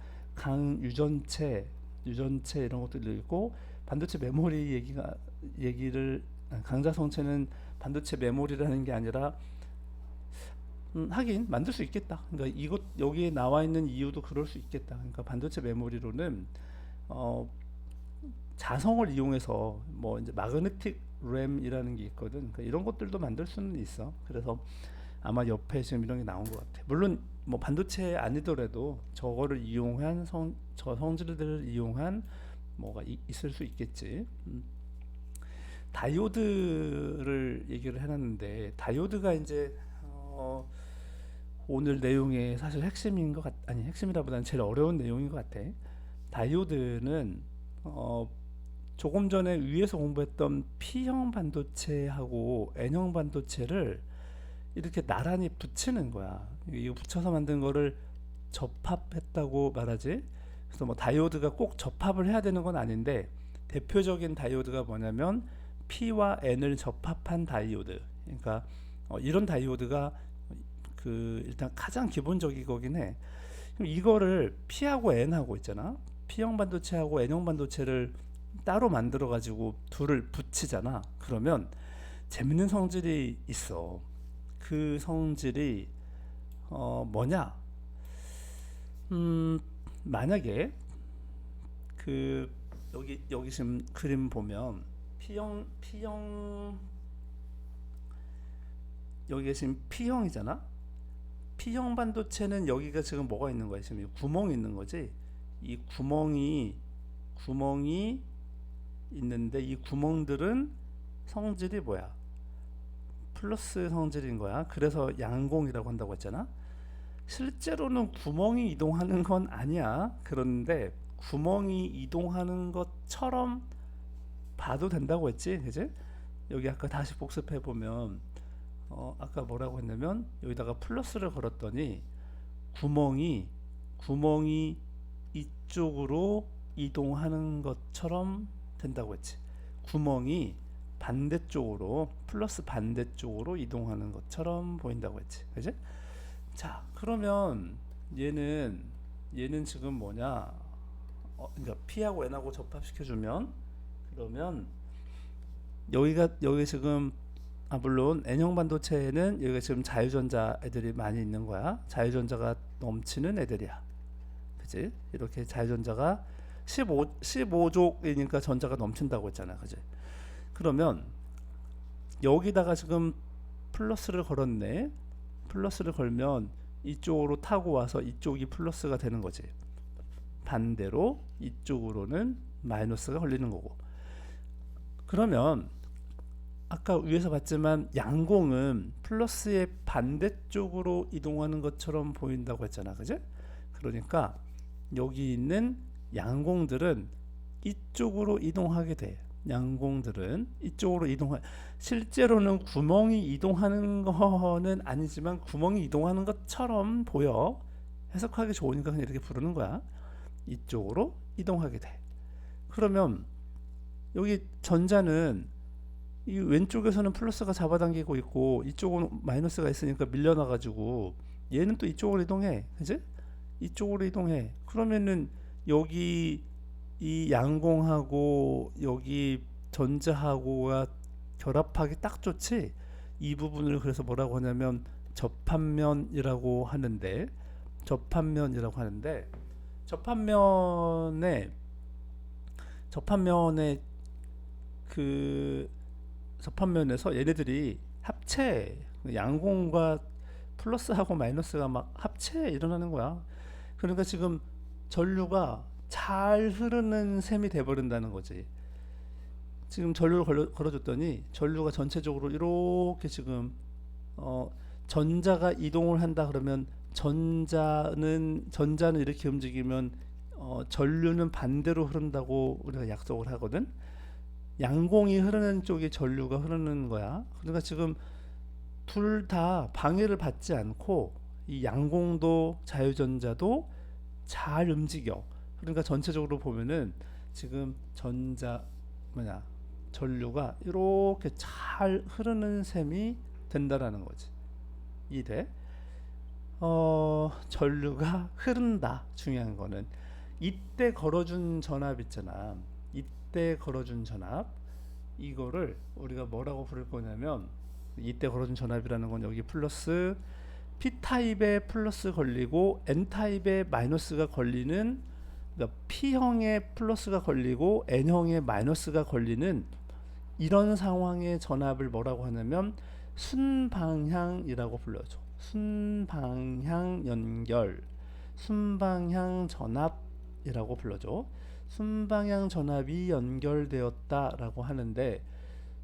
유전체 이런 것들도 있고 반도체 메모리 얘기를 강자성체는 반도체 메모리라는 게 아니라 하긴 만들 수 있겠다. 그러니까 이것 여기에 나와 있는 이유도 그럴 수 있겠다. 그러니까 반도체 메모리로는 어, 자성을 이용해서 뭐 이제 마그네틱 램이라는 게 있거든. 그러니까 이런 것들도 만들 수는 있어. 그래서 아마 옆에 지금 이런 게 나온 것 같아. 물론 뭐 반도체 아니더라도 저거를 이용한 저 성질들을 이용한 뭐가 있을 수 있겠지. 다이오드를 얘기를 해놨는데 다이오드가 이제 오늘 내용의 사실 핵심인 것 아니 핵심이라보다는 제일 어려운 내용인 것 같아. 다이오드는 어, 조금 전에 위에서 공부했던 P형 반도체하고 N형 반도체를 이렇게 나란히 붙이는 거야. 이거 붙여서 만든 거를 접합했다고 말하지. 그래서 뭐 다이오드가 꼭 접합을 해야 되는 건 아닌데 대표적인 다이오드가 뭐냐면 P와 N을 접합한 다이오드. 그러니까 이런 다이오드가 그 일단 가장 기본적인 거긴 해. 그럼 이거를 P하고 N하고 있잖아. P형 반도체하고 N형 반도체를 따로 만들어 가지고 둘을 붙이잖아. 그러면 재밌는 성질이 있어. 그 성질이 뭐냐? 만약에 그 여기 지금 그림 보면 P형 여기가 지금 P형이잖아. P형 반도체는 여기가 지금 뭐가 있는 거야? 지금 구멍이 있는 거지. 이 구멍이 있는데 이 구멍들은 성질이 뭐야? 플러스 성질인 거야. 그래서 양공이라고 한다고 했잖아. 실제로는 구멍이 이동하는 건 아니야. 그런데 구멍이 이동하는 것처럼 봐도 된다고 했지, 그지? 여기 아까 다시 복습해 보면 아까 뭐라고 했냐면 여기다가 플러스를 걸었더니 구멍이 이쪽으로 이동하는 것처럼 된다고 했지. 구멍이 반대쪽으로 플러스 반대쪽으로 이동하는 것처럼 보인다고 했지, 그지? 자, 그러면 얘는 지금 뭐냐? 그러니까 P하고 N하고 접합시켜주면 그러면 여기 지금 물론 N형 반도체에는 여기가 지금 자유전자 애들이 많이 있는 거야. 자유전자가 넘치는 애들이야. 그지? 이렇게 자유전자가 15족이니까 전자가 넘친다고 했잖아. 그지? 그러면 여기다가 지금 플러스를 걸었네. 플러스를 걸면 이쪽으로 타고 와서 이쪽이 플러스가 되는 거지. 반대로 이쪽으로는 마이너스가 걸리는 거고. 그러면 아까 위에서 봤지만 양공은 플러스의 반대쪽으로 이동하는 것처럼 보인다고 했잖아. 그지? 그러니까 여기 있는 양공들은 이쪽으로 이동하게 돼. 양공들은 이쪽으로 실제로는 구멍이 이동하는 거는 아니지만 구멍이 이동하는 것처럼 보여. 해석하기 좋으니까 그냥 이렇게 부르는 거야. 이쪽으로 이동하게 돼. 그러면 여기 전자는 이 왼쪽에서는 플러스가 잡아당기고 있고 이쪽은 마이너스가 있으니까 밀려나 가지고 얘는 또 이쪽으로 이동해. 그지? 이쪽으로 이동해. 그러면은 여기 이 양공하고 여기 전자하고가 결합하기 딱 좋지. 이 부분을 그래서 뭐라고 하냐면 접합면이라고 하는데 접합면에 그 접합면에서 얘네들이 합체, 양공과 플러스하고 마이너스가 막 합체 일어나는 거야. 그러니까 지금 전류가 잘 흐르는 셈이 돼버린다는 거지. 지금 전류를 걸어줬더니 전류가 전체적으로 이렇게 지금 전자가 이동을 한다 그러면 전자는 이렇게 움직이면 전류는 반대로 흐른다고 우리가 약속을 하거든. 양공이 흐르는 쪽에 전류가 흐르는 거야. 그러니까 지금 둘 다 방해를 받지 않고 이 양공도 자유전자도 잘 움직여. 그러니까 전체적으로 보면은 지금 전류가 이렇게 잘 흐르는 셈이 된다라는 거지. 이래. 전류가 흐른다. 중요한 거는 이때 걸어준 전압 있잖아. 이때 걸어준 전압, 이거를 우리가 뭐라고 부를 거냐면, 이때 걸어준 전압이라는 건 여기 플러스 P타입에 플러스 걸리고 N타입에 마이너스가 걸리는, 그러니까 P형에 플러스가 걸리고 N형에 마이너스가 걸리는 이런 상황의 전압을 뭐라고 하냐면 순방향이라고 불러줘. 순방향 연결, 순방향 전압이라고 불러줘. 순방향 전압이 연결되었다라고 하는데,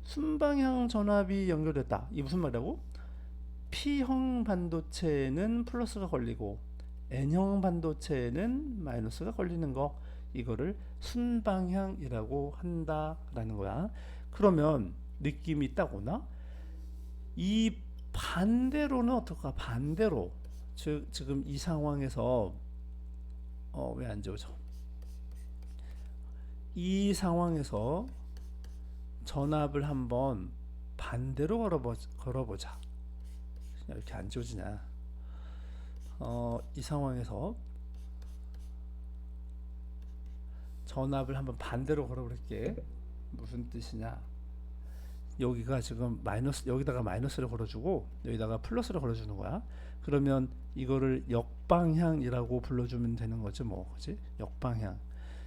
순방향 전압이 연결됐다, 이 무슨 말이라고? P형 반도체에는 플러스가 걸리고 N형 반도체에는 마이너스가 걸리는 거, 이거를 순방향이라고 한다라는 거야. 그러면 느낌이 딱 오나? 이 반대로는 어떨까? 반대로, 즉 지금 이 상황에서 왜 안 지워져? 이 상황에서 전압을 한번 반대로 걸어보자. 이렇게 안 지워지냐? 이 상황에서 전압을 한번 반대로 걸어볼게. 무슨 뜻이냐? 여기가 지금 마이너스, 여기다가 마이너스를 걸어주고 여기다가 플러스를 걸어주는 거야. 그러면 이거를 역방향이라고 불러주면 되는 거지 뭐. 그지? 역방향.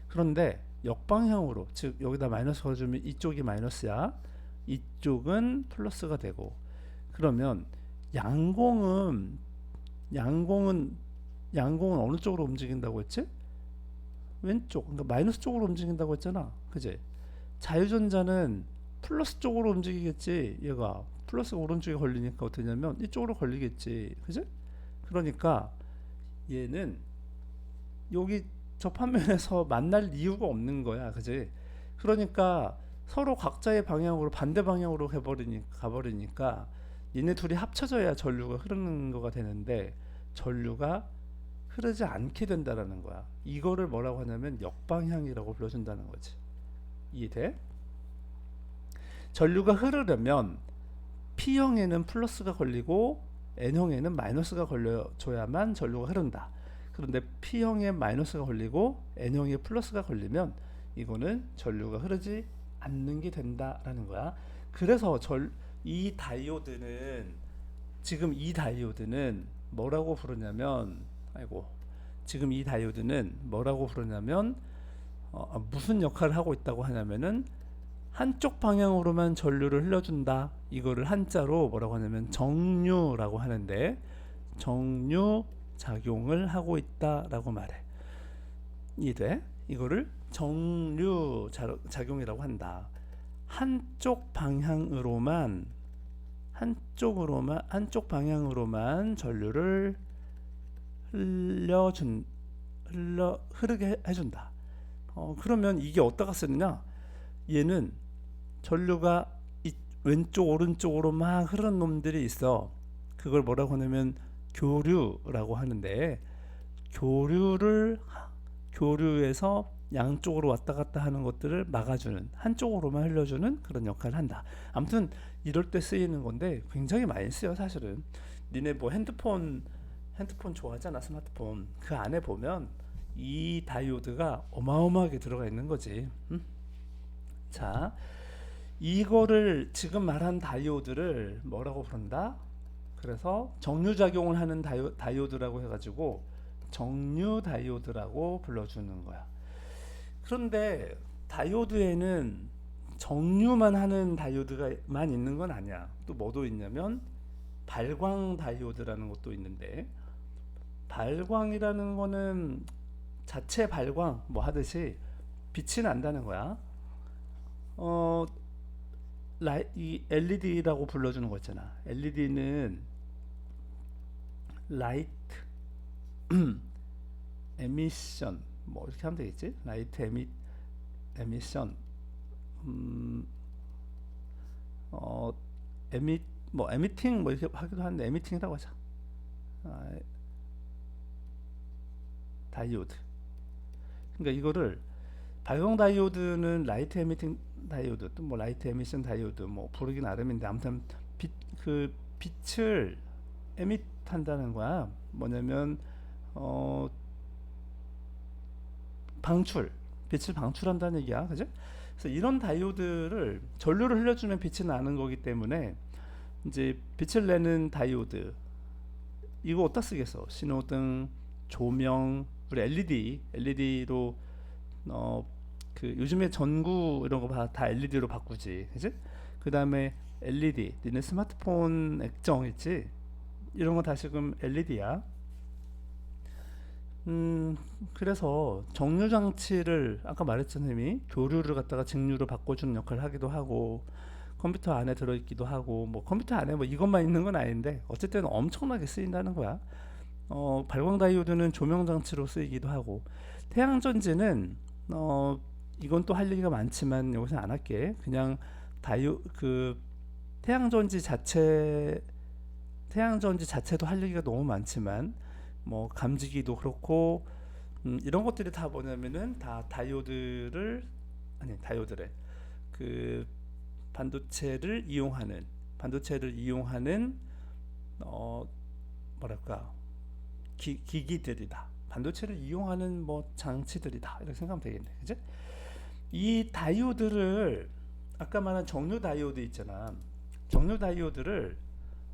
그런데 역방향으로, 즉 여기다 마이너스 걸어주면 이쪽이 마이너스야, 이쪽은 플러스가 되고, 그러면 양공은 어느 쪽으로 움직인다고 했지? 왼쪽, 그러니까 마이너스 쪽으로 움직인다고 했잖아. 그지? 자유전자는 플러스 쪽으로 움직이겠지. 얘가 플러스가 오른쪽에 걸리니까 어떻게 되냐면 이쪽으로 걸리겠지. 그지? 그러니까 얘는 여기 접합면에서 만날 이유가 없는 거야. 그지? 그러니까 서로 각자의 방향으로 반대 방향으로 가버리니까 얘네 둘이 합쳐져야 전류가 흐르는 거가 되는데 전류가 흐르지 않게 된다라는 거야. 이거를 뭐라고 하냐면 역방향이라고 불러준다는 거지. 이해돼? 전류가 흐르려면 P형에는 플러스가 걸리고 N형에는 마이너스가 걸려줘야만 전류가 흐른다. 그런데 P형에 마이너스가 걸리고 N형에 플러스가 걸리면 이거는 전류가 흐르지 않는 게 된다라는 거야. 그래서 이 다이오드는 지금 이 다이오드는 뭐라고 부르냐면 아이고 지금 이 다이오드는 뭐라고 부르냐면 무슨 역할을 하고 있다고 하냐면은 한쪽 방향으로만 전류를 흘려준다. 이거를 한자로 뭐라고 하냐면 정류라고 하는데 정류 작용을 하고 있다라고 말해. 이해돼? 이거를 정류 작용이라고 한다. 한쪽 방향으로만 한쪽 방향으로만 전류를 흐르게 해준다. 그러면 이게 어디다가 쓰느냐? 얘는 전류가 왼쪽 오른쪽으로 막 흐르는 놈들이 있어. 그걸 뭐라고 하냐면 교류라고 하는데 교류에서 양쪽으로 왔다 갔다 하는 것들을 막아주는 한쪽으로만 흘려주는 그런 역할을 한다. 아무튼 이럴 때 쓰이는 건데 굉장히 많이 쓰여 사실은. 니네 뭐 핸드폰 좋아하잖아. 스마트폰 그 안에 보면 이 다이오드가 어마어마하게 들어가 있는 거지. 자, 이거를 지금 말한 다이오드를 뭐라고 부른다? 그래서 정류작용을 하는 다이오드라고 해가지고 정류 다이오드라고 불러주는 거야. 그런데 다이오드에는 정류만 하는 다이오드가만 있는 건 아니야. 또 뭐도 있냐면 발광 다이오드라는 것도 있는데 발광이라는 거는 자체 발광 뭐 하듯이 빛이 난다는 거야. 이 LED라고 불러주는 거 있잖아. LED는 라이트 에미션 뭐 이렇게 하면 되겠지? 라이트 에미션 에밋 뭐 에미팅 뭐 이렇게 하기도 하는데 에미팅이라고 하자. 다이오드. 그러니까 이거를 발광 다이오드는 라이트 에미팅 다이오드 또 뭐 라이트 에미션 다이오드 뭐 부르기 나름인데 아무튼 빛을 에밋한다는 거야. 뭐냐면 빛을 방출한다는 얘기야, 그죠? 그래서 이런 다이오드를 전류를 흘려주면 빛이 나는 거기 때문에 이제 빛을 내는 다이오드 이거 어디다 쓰겠어? 신호등, 조명, 우리 LED로 그 요즘에 전구 이런 거 다 LED로 바꾸지, 그지? 그 다음에 LED, 니네 스마트폰 액정 있지? 이런 거 다 지금 LED야. 그래서 정류 장치를 아까 말했잖아 이미 교류를 갖다가 직류로 바꿔주는 역할을 하기도 하고 컴퓨터 안에 들어있기도 하고 뭐 컴퓨터 안에 뭐 이것만 있는 건 아닌데 어쨌든 엄청나게 쓰인다는 거야. 발광 다이오드는 조명 장치로 쓰이기도 하고 태양전지는 이건 또 할 얘기가 많지만 여기서 안 할게. 그냥 그 태양전지 자체도 할 얘기가 너무 많지만 뭐 감지기도 그렇고 이런 것들이 다 뭐냐면은 다 다이오드래 그 반도체를 이용하는 뭐랄까 기기들이다. 반도체를 이용하는 뭐 장치들이다. 이렇게 생각하면 되겠네, 그지? 이 다이오드를 아까 말한 정류 다이오드 있잖아. 정류 다이오드를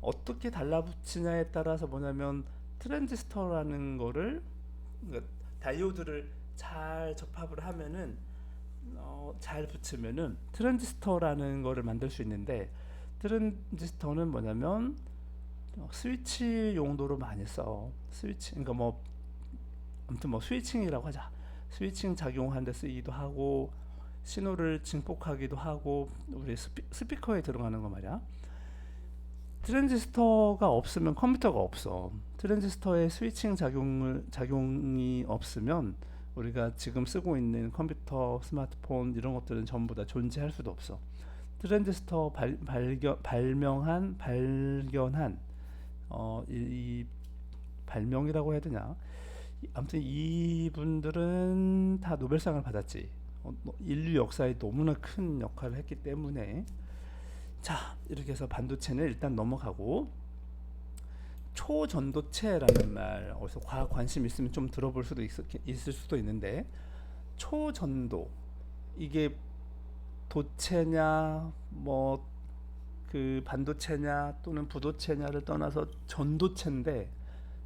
어떻게 달라붙이냐에 따라서 뭐냐면 트랜지스터라는 거를 그러니까 다이오드를 잘 접합을 하면은 잘 붙이면은 트랜지스터라는 거를 만들 수 있는데 트랜지스터는 뭐냐면 스위치 용도로 많이 써. 스위치 그러니까 뭐 아무튼 뭐 스위칭이라고 하자. 스위칭 작용하는 데 쓰이기도 하고 신호를 증폭하기도 하고 우리 스피커에 들어가는 거 말이야. 트랜지스터가 없으면 컴퓨터가 없어. 트랜지스터의 스위칭 작용이 없으면 우리가 지금 쓰고 있는 컴퓨터, 스마트폰 이런 것들은 전부 다 존재할 수도 없어. 트랜지스터 발견한 이 발명이라고 해야 되냐? 아무튼 이분들은 다 노벨상을 받았지. 인류 역사에 너무나 큰 역할을 했기 때문에 자 이렇게 해서 반도체는 일단 넘어가고 초전도체라는 말 어디서 과학 관심 있으면 좀 들어볼 수도 있을 수도 있는데, 초전도, 이게 도체냐 뭐 그 반도체냐 또는 부도체냐를 떠나서 전도체인데,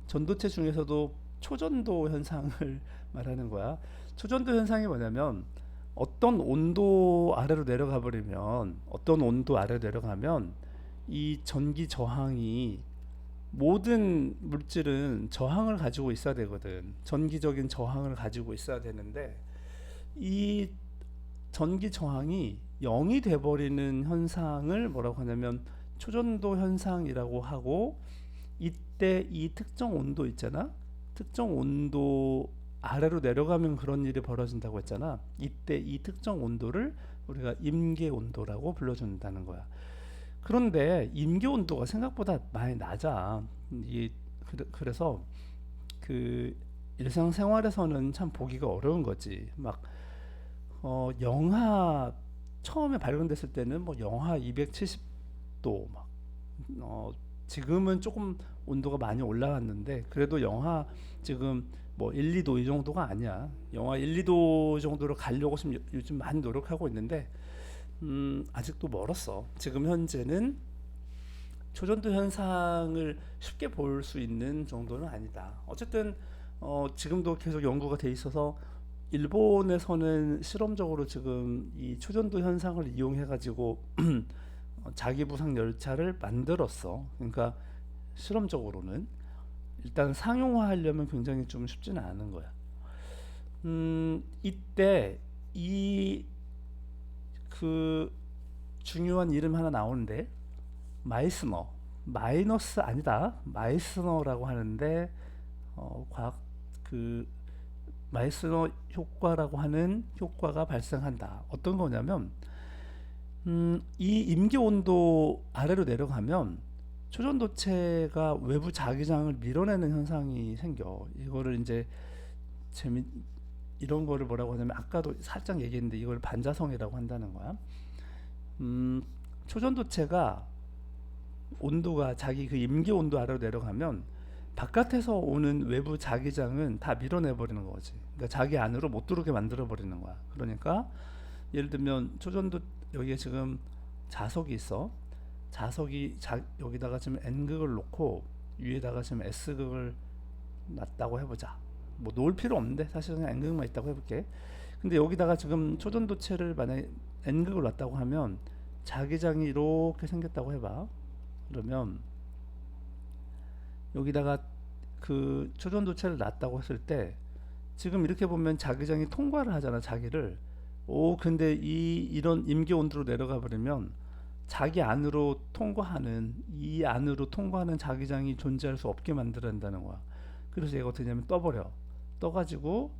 전도체 중에서도 초전도 현상을 말하는 거야. 초전도 현상이 뭐냐면, 어떤 온도 아래로 내려가면 이 전기 저항이, 모든 물질은 저항을 가지고 있어야 되거든. 전기적인 저항을 가지고 있어야 되는데, 이 전기 저항이 0이 돼버리는 현상을 뭐라고 하냐면 초전도 현상이라고 하고, 이때 이 특정 온도 있잖아. 특정 온도 아래로 내려가면 그런 일이 벌어진다고 했잖아. 이때 이 특정 온도를 우리가 임계 온도라고 불러준다는 거야. 그런데 임계 온도가 생각보다 많이 낮아. 그래서 그 일상생활에서는 참 보기가 어려운 거지. 막 영하, 처음에 발견됐을 때는 뭐 영하 270도 막, 지금은 조금 온도가 많이 올라갔는데, 그래도 영하 지금 뭐 1, 2도 이 정도가 아니야. 영하 1, 2도 정도로 가려고 지금 요즘 많이 노력하고 있는데, 아직도 멀었어. 지금 현재는 초전도 현상을 쉽게 볼 수 있는 정도는 아니다. 어쨌든 지금도 계속 연구가 돼 있어서, 일본에서는 실험적으로 지금 이 초전도 현상을 이용해 가지고 자기 부상 열차를 만들었어. 그러니까 실험적으로는 일단 상용화하려면 굉장히 좀 쉽지는 않은 거야. 이때 이 그 중요한 이름 하나 나오는데, 마이스너, 마이너스 아니다, 마이스너라고 하는데, 과학 그 마이스너 효과라고 하는 효과가 발생한다. 어떤 거냐면, 이 임계 온도 아래로 내려가면 초전도체가 외부 자기장을 밀어내는 현상이 생겨. 이거를 이제 재미 이런 거를 뭐라고 하냐면, 아까도 살짝 얘기했는데 이걸 반자성이라고 한다는 거야. 초전도체가 온도가 자기 그 임계 온도 아래로 내려가면 바깥에서 오는 외부 자기장은 다 밀어내 버리는 거지. 그러니까 자기 안으로 못 들어오게 만들어 버리는 거야. 그러니까 예를 들면 초전도, 여기에 지금 자석이 있어. 여기다가 지금 N극을 놓고 위에다가 지금 S극을 놨다고 해보자. 뭐 놓을 필요 없는데 사실 그냥 N극만 있다고 해볼게. 근데 여기다가 지금 초전도체를 만약에 N극을 놨다고 하면 자기장이 이렇게 생겼다고 해봐. 그러면 여기다가 그 초전도체를 놨다고 했을 때, 지금 이렇게 보면 자기장이 통과를 하잖아, 자기를. 근데 이런 임계 온도로 내려가 버리면 이 안으로 통과하는 자기장이 존재할 수 없게 만들어낸다는 거야. 그래서 얘가 어떻게 되냐면 떠가지고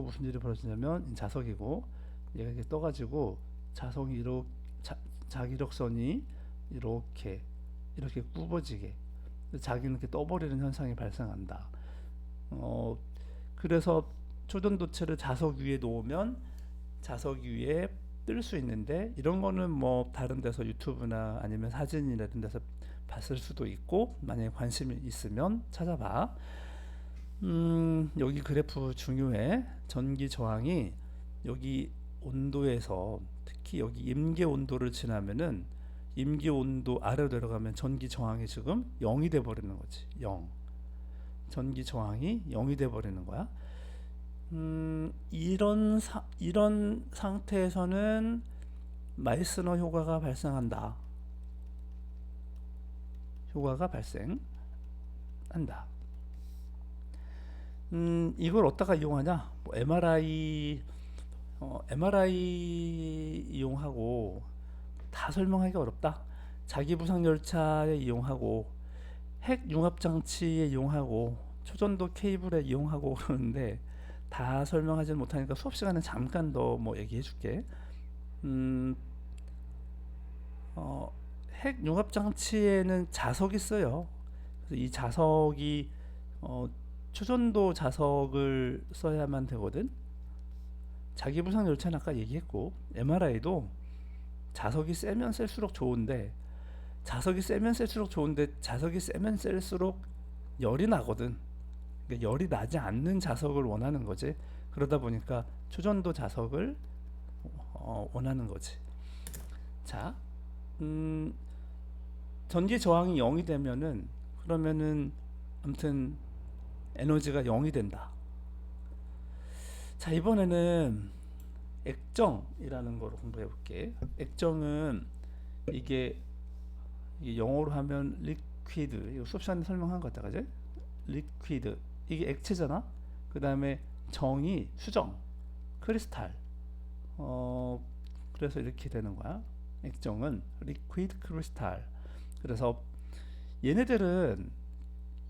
무슨 일이 벌어지냐면, 자석이고 얘가 이렇게 떠가지고 자석이 이렇게, 자기력선이 이렇게 굽어지게, 자기는 이렇게 떠버리는 현상이 발생한다. 그래서 초전도체를 자석 위에 놓으면 자석 위에 뜰 수 있는데, 이런 거는 뭐 다른 데서 유튜브나 아니면 사진이나 이런 데서 봤을 수도 있고, 만약에 관심이 있으면 찾아봐. 여기 그래프 중요해. 전기 저항이 여기 온도에서, 특히 여기 임계 온도를 지나면은, 임계 온도 아래로 내려가면 전기 저항이 지금 0이 돼 버리는 거지. 0. 전기 저항이 0이 돼 버리는 거야. 이런 상태에서는 마이스너 효과가 발생한다. 이걸 어디다가 이용하냐? 뭐 MRI 이용하고, 다 설명하기가 어렵다. 자기 부상 열차에 이용하고, 핵 융합 장치에 이용하고, 초전도 케이블에 이용하고 그러는데, 다 설명하지는 못하니까 수업 시간에 잠깐 더 뭐 얘기해 줄게. 핵 융합 장치에는 자석이 써요. 그래서 이 자석이 초전도 자석을 써야만 되거든. 자기 부상 열차는 아까 얘기했고, MRI도 자석이 세면 셀수록 좋은데, 자석이 세면 셀수록 좋은데 자석이 세면 셀수록 열이 나거든. 그러니까 열이 나지 않는 자석을 원하는 거지. 그러다 보니까 초전도 자석을 원하는 거지. 자, 음, 전기 저항이 0이 되면은 그러면은 아무튼 에너지가 0이 된다. 자, 이번에는 액정이라는 걸 공부해 볼게. 액정은 이게, 이게 영어로 하면 리퀴드, 이거 수업 시간에 설명한 것 같다, 그지? 리퀴드, 이게 액체잖아. 그 다음에 정이 수정, 크리스탈. 그래서 이렇게 되는 거야. 액정은 리퀴드 크리스탈. 그래서 얘네들은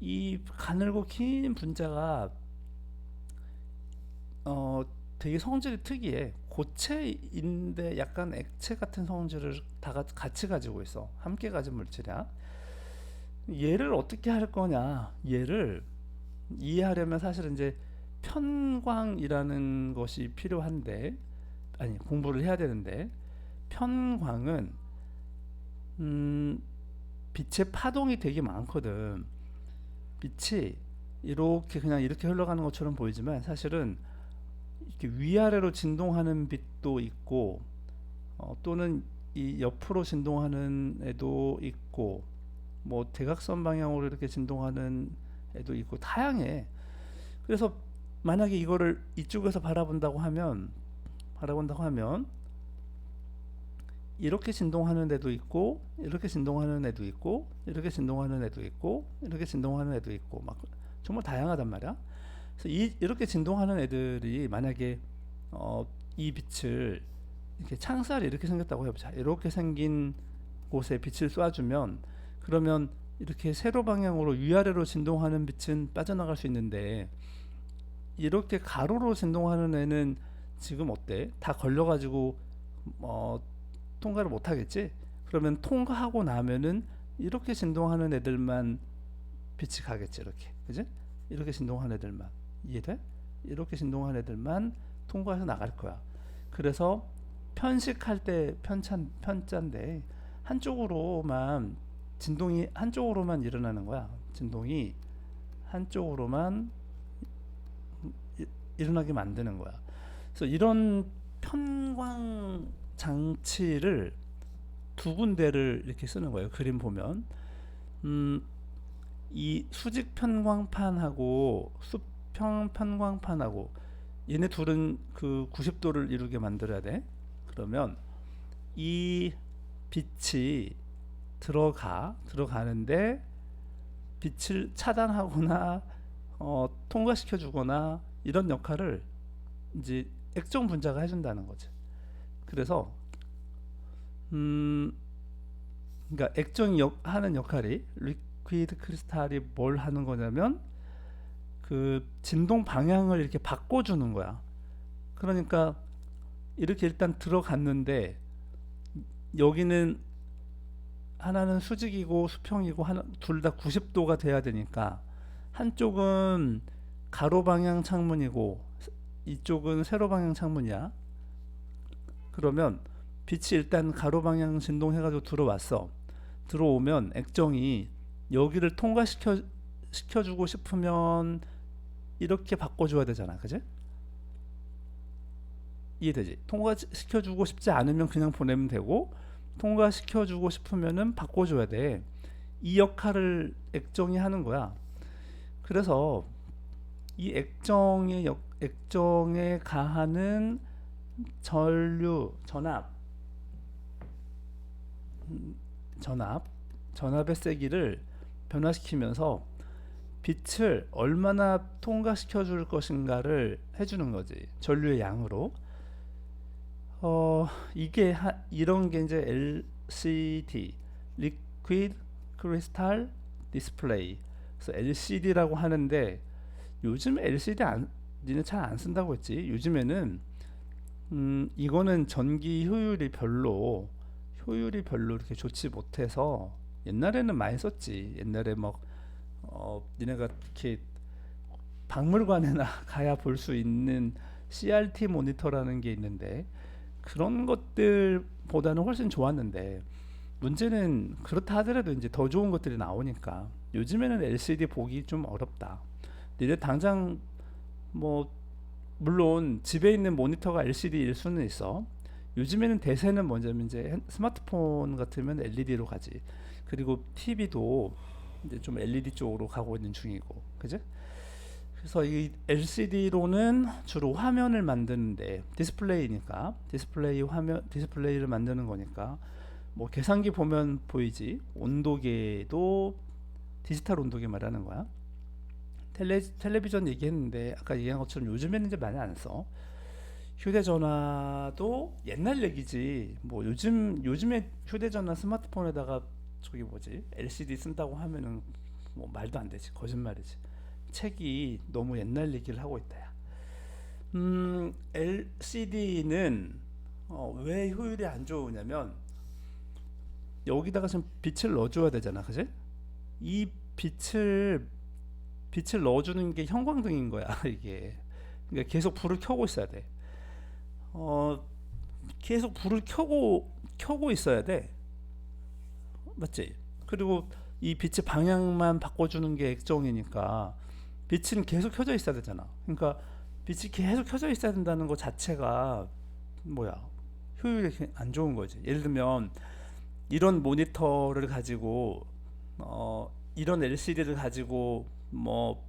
이 가늘고 긴 분자가 되게 성질이 특이해. 고체인데 약간 액체 같은 성질을 다 같이 가지고 있어. 함께 가진 물질이야. 얘를 어떻게 할 거냐? 얘를 이해하려면 사실은 이제 편광이라는 것이 필요한데, 아니 공부를 해야 되는데, 편광은 빛의 파동이 되게 많거든. 빛이 이렇게 그냥 이렇게 흘러가는 것처럼 보이지만 사실은 이렇게 위아래로 진동하는 빛도 있고, 또는 이 옆으로 진동하는 애도 있고, 뭐 대각선 방향으로 이렇게 진동하는 애도 있고 다양해. 그래서 만약에 이거를 이쪽에서 바라본다고 하면 이렇게 진동하는 애도 있고, 이렇게 진동하는 애도 있고, 이렇게 진동하는 애도 있고, 이렇게 진동하는 애도 있고, 막 정말 다양하단 말이야. 그래서 이렇게 진동하는 애들이 만약에 이 빛을 이렇게 창살이 이렇게 생겼다고 해보자. 이렇게 생긴 곳에 빛을 쏴주면, 그러면 이렇게 세로 방향으로 위아래로 진동하는 빛은 빠져나갈 수 있는데, 이렇게 가로로 진동하는 애는 지금 어때? 다 걸려가지고 통과를 못 하겠지? 그러면 통과하고 나면은 이렇게 진동하는 애들만 빛이 가겠지, 이렇게. 그지? 이렇게 진동하는 애들만. 이해돼? 이렇게 진동하는 애들만 통과해서 나갈 거야. 그래서 편식할 때 편자인데, 진동이 한쪽으로만 일어나는 거야. 진동이 한쪽으로만 일어나게 만드는 거야. 그래서 이런 편광 장치를 두 군데를 이렇게 쓰는 거예요. 그림 보면 이 수직 편광판하고 수평 편광판하고 얘네 둘은 그 90도를 이루게 만들어야 돼. 그러면 이 빛이 들어가는데 빛을 차단하거나 통과시켜 주거나 이런 역할을 이제 액정 분자가 해준다는 거지. 그래서 그러니까 액정이 하는 역할이, 리퀴드 크리스탈이 뭘 하는 거냐면 그 진동 방향을 이렇게 바꿔주는 거야. 그러니까 이렇게 일단 들어갔는데, 여기는 하나는 수직이고 수평이고 둘 다 90도가 돼야 되니까, 한쪽은 가로 방향 창문이고 이쪽은 세로 방향 창문이야. 그러면 빛이 일단 가로 방향 진동해가지고 들어오면 액정이 여기를 통과시켜주고 싶으면 이렇게 바꿔줘야 되잖아, 그지? 이해되지? 통과시켜주고 싶지 않으면 그냥 보내면 되고, 통과시켜주고 싶으면은 바꿔줘야 돼. 이 역할을 액정이 하는 거야. 그래서 이 액정에 가하는 전압의 세기를 변화시키면서 빛을 얼마나 통과시켜 줄 것인가를 해주는 거지. 전류의 양으로. 이런 게 이제 LCD, Liquid Crystal Display. 그래서 LCD라고 하는데, 요즘 LCD 니는 잘 안 쓴다고 했지. 요즘에는 이거는 전기 효율이 별로 이렇게 좋지 못해서, 옛날에는 많이 썼지. 옛날에 막 니네가 이렇게 박물관에나 가야 볼 수 있는 CRT 모니터라는 게 있는데, 그런 것들보다는 훨씬 좋았는데, 문제는 그렇다 하더라도 이제 더 좋은 것들이 나오니까 요즘에는 LCD 보기 좀 어렵다. 근데 당장 뭐 물론 집에 있는 모니터가 LCD일 수는 있어. 요즘에는 대세는 뭐냐면 이제 스마트폰 같으면 LED로 가지. 그리고 TV도 이제 좀 LED 쪽으로 가고 있는 중이고, 그지? 그래서 이 LCD로는 주로 화면을 만드는데 디스플레이니까 디스플레이를 만드는 거니까 뭐 계산기 보면 보이지. 온도계도 디지털 온도계 말하는 거야. 텔레비전 얘기했는데 아까 얘기한 것처럼 요즘에는 이제 많이 안 써. 휴대전화도 옛날 얘기지. 뭐 요즘에 휴대전화 스마트폰에다가 저기 뭐지 LCD 쓴다고 하면은 뭐 말도 안 되지. 거짓말이지. 책이 너무 옛날 얘기를 하고 있다. 야. LCD는 왜 효율이 안 좋으냐면 여기다가 지금 빛을 넣어줘야 되잖아, 그지? 이 빛을 넣어주는 게 형광등인 거야, 이게. 그러니까 계속 불을 켜고 있어야 돼. 어, 계속 불을 켜고 있어야 돼. 맞지? 그리고 이 빛의 방향만 바꿔주는 게 액정이니까 빛은 계속 켜져 있어야 되잖아. 그러니까 빛이 계속 켜져 있어야 된다는 것 자체가 뭐야? 효율이 안 좋은 거지. 예를 들면 이런 모니터를 가지고 이런 LCD를 가지고 뭐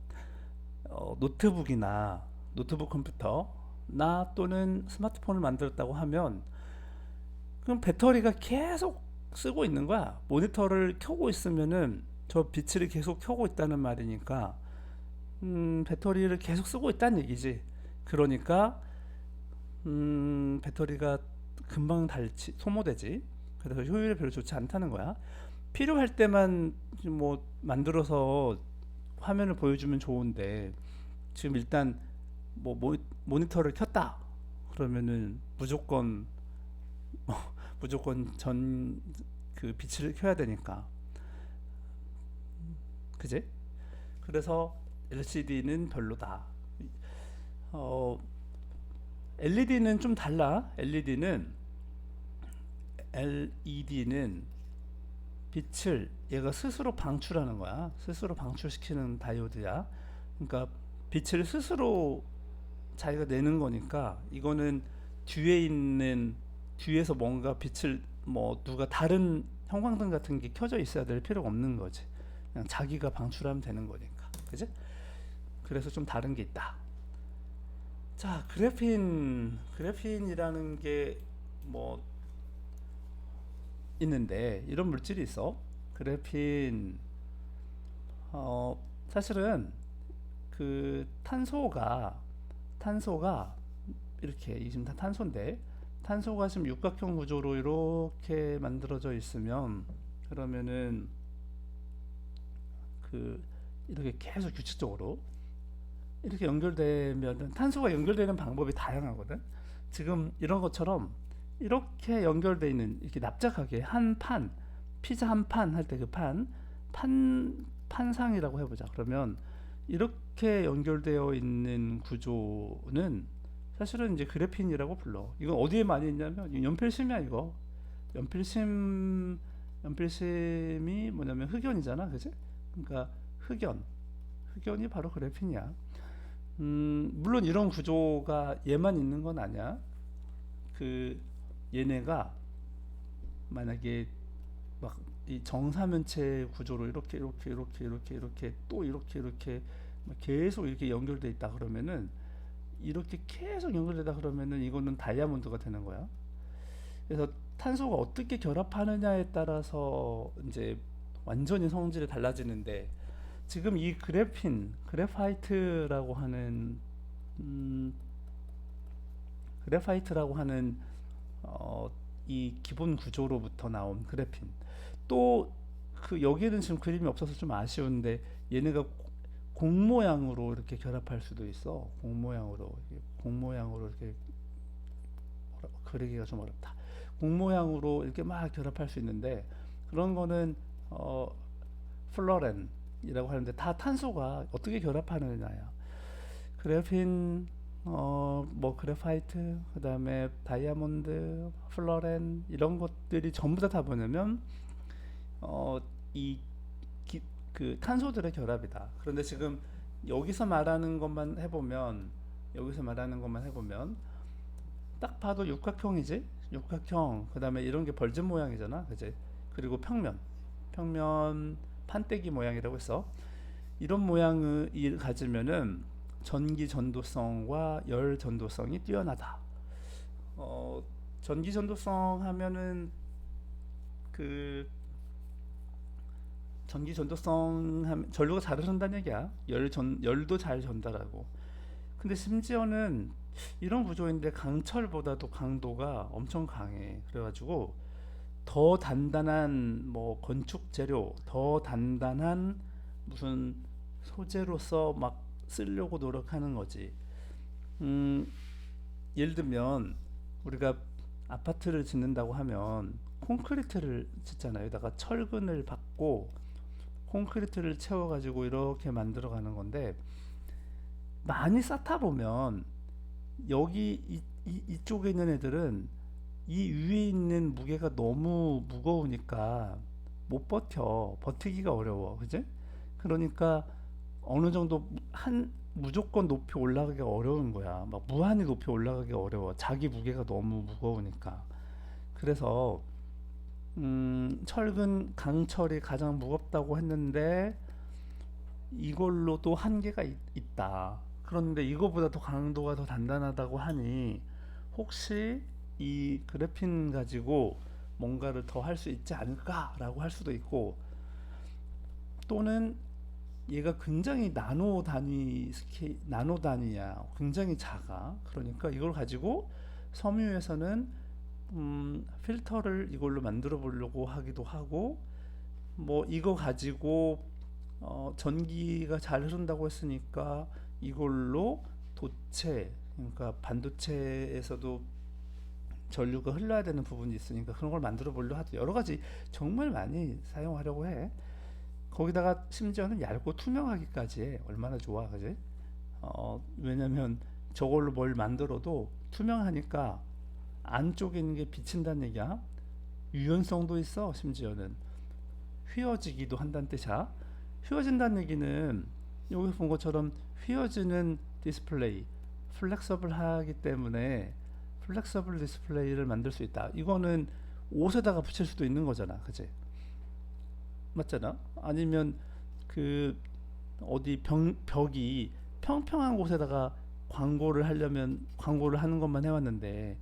노트북 컴퓨터나 또는 스마트폰을 만들었다고 하면 그럼 배터리가 계속 쓰고 있는 거야. 모니터를 켜고 있으면은 저 빛을 계속 켜고 있다는 말이니까 배터리를 계속 쓰고 있다는 얘기지. 그러니까 배터리가 금방 소모되지. 그래서 효율이 별로 좋지 않다는 거야. 필요할 때만 뭐 만들어서 화면을 보여주면 좋은데 지금 일단 뭐 모니터를 켰다 그러면은 무조건 전 그 빛을 켜야 되니까, 그지? 그래서 LCD는 별로다. 어, LED는 좀 달라. LED는 빛을 얘가 스스로 방출하는 거야. 스스로 방출시키는 다이오드야. 그러니까 빛을 스스로 자기가 내는 거니까 이거는 뒤에 있는 뒤에서 뭔가 빛을 뭐 누가 다른 형광등 같은 게 켜져 있어야 될 필요가 없는 거지. 그냥 자기가 방출하면 되는 거니까. 그지? 그래서 좀 다른 게 있다. 자, 그래핀이라는 게 뭐 있는데 이런 물질이 있어. 그래핀 사실은 그 탄소가 이렇게 이 지금 다 탄소인데 탄소가 지금 육각형 구조로 이렇게 만들어져 있으면 그러면은 그 이렇게 계속 규칙적으로 이렇게 연결되면 탄소가 연결되는 방법이 다양하거든. 지금 이런 것처럼 이렇게 연결되어 있는 이렇게 납작하게 한 판, 피자 한 판 할 때 그 판상이라고 해보자. 그러면 이렇게 연결되어 있는 구조는 사실은 이제 그래핀이라고 불러. 이건 어디에 많이 있냐면 연필심이야 이거. 연필심 연필심이 뭐냐면 흑연이잖아, 그지? 그러니까 흑연이 바로 그래핀이야. 물론 이런 구조가 얘만 있는 건 아니야. 그 얘네가 만약에 막 이 정사면체 구조로 이렇게 또 이렇게 계속 이렇게 연결돼 있다 그러면은 이렇게 계속 연결되다 그러면은 이거는 다이아몬드가 되는 거야. 그래서 탄소가 어떻게 결합하느냐에 따라서 이제 완전히 성질이 달라지는데 지금 이 그래파이트라고 하는 음, 그래파이트라고 하는 이 기본 구조로부터 나온 그래핀. 또 그 여기에는 지금 그림이 없어서 좀 아쉬운데 얘네가 공 모양으로 이렇게 결합할 수도 있어. 공 모양으로 이렇게 그리기가 좀 어렵다. 공 모양으로 이렇게 막 결합할 수 있는데 그런 거는 어, 플로렌이라고 하는데 다 탄소가 어떻게 결합하느냐야. 그래핀 뭐 그래파이트, 그다음에 다이아몬드, 플러렌 이런 것들이 전부 다 뭐냐면 어, 이 그 탄소들의 결합이다. 그런데 지금 여기서 말하는 것만 해보면 여기서 말하는 것만 해보면 딱 봐도 육각형이지. 육각형. 그다음에 이런 게 벌집 모양이잖아, 그지? 그리고 평면 판때기 모양이라고 했어. 이런 모양을 가지면은 전기 전도성과 열 전도성이 뛰어나다. 어, 전기 전도성 하면은 그 전기 전도성 하면 전류가 잘 흐른다는 얘기야. 열도 잘 전달하고. 근데 심지어는 이런 구조인데 강철보다도 강도가 엄청 강해. 그래가지고 더 단단한 뭐 건축 재료, 더 단단한 무슨 소재로서 막 쓰려고 노력하는 거지. 음, 예를 들면 우리가 아파트를 짓는다고 하면 콘크리트를 짓잖아요. 여기다가 철근을 받고 콘크리트를 채워가지고 이렇게 만들어가는 건데 많이 쌓다 보면 여기 이쪽에 있는 애들은 이 위에 있는 무게가 너무 무거우니까 못 버티기가 어려워, 그지? 그러니까 어느 정도 한 무조건 높이 올라가기가 어려운 거야. 막 무한히 높이 올라가기 어려워. 자기 무게가 너무 무거우니까. 그래서 철근 강철이 가장 무겁다고 했는데 이걸로도 한계가 있다. 그런데 이거보다 더 강도가 더 단단하다고 하니 혹시 이 그래핀 가지고 뭔가를 더 할 수 있지 않을까라고 할 수도 있고, 또는 얘가 굉장히 나노 단위야. 굉장히 작아. 그러니까 이걸 가지고 섬유에서는 필터를 이걸로 만들어 보려고 하기도 하고, 뭐 이거 가지고 전기가 잘 흐른다고 했으니까 이걸로 도체, 그러니까 반도체에서도 전류가 흘러야 되는 부분이 있으니까 그런 걸 만들어 보려 하도 여러 가지 정말 많이 사용하려고 해. 거기다가 심지어는 얇고 투명하기까지 해. 얼마나 좋아, 그지? 왜냐면 저걸로 뭘 만들어도 투명하니까 안쪽에 있는 게 비친다는 얘기야. 유연성도 있어. 심지어는 휘어지기도 한다는 뜻이야. 휘어진다는 얘기는 여기 본 것처럼 휘어지는 디스플레이, 플렉서블 하기 때문에 플렉서블 디스플레이를 만들 수 있다. 이거는 옷에다가 붙일 수도 있는 거잖아, 그지? 맞잖아. 아니면 그 어디 벽이 평평한 곳에다가 광고를 하는 것만 해왔는데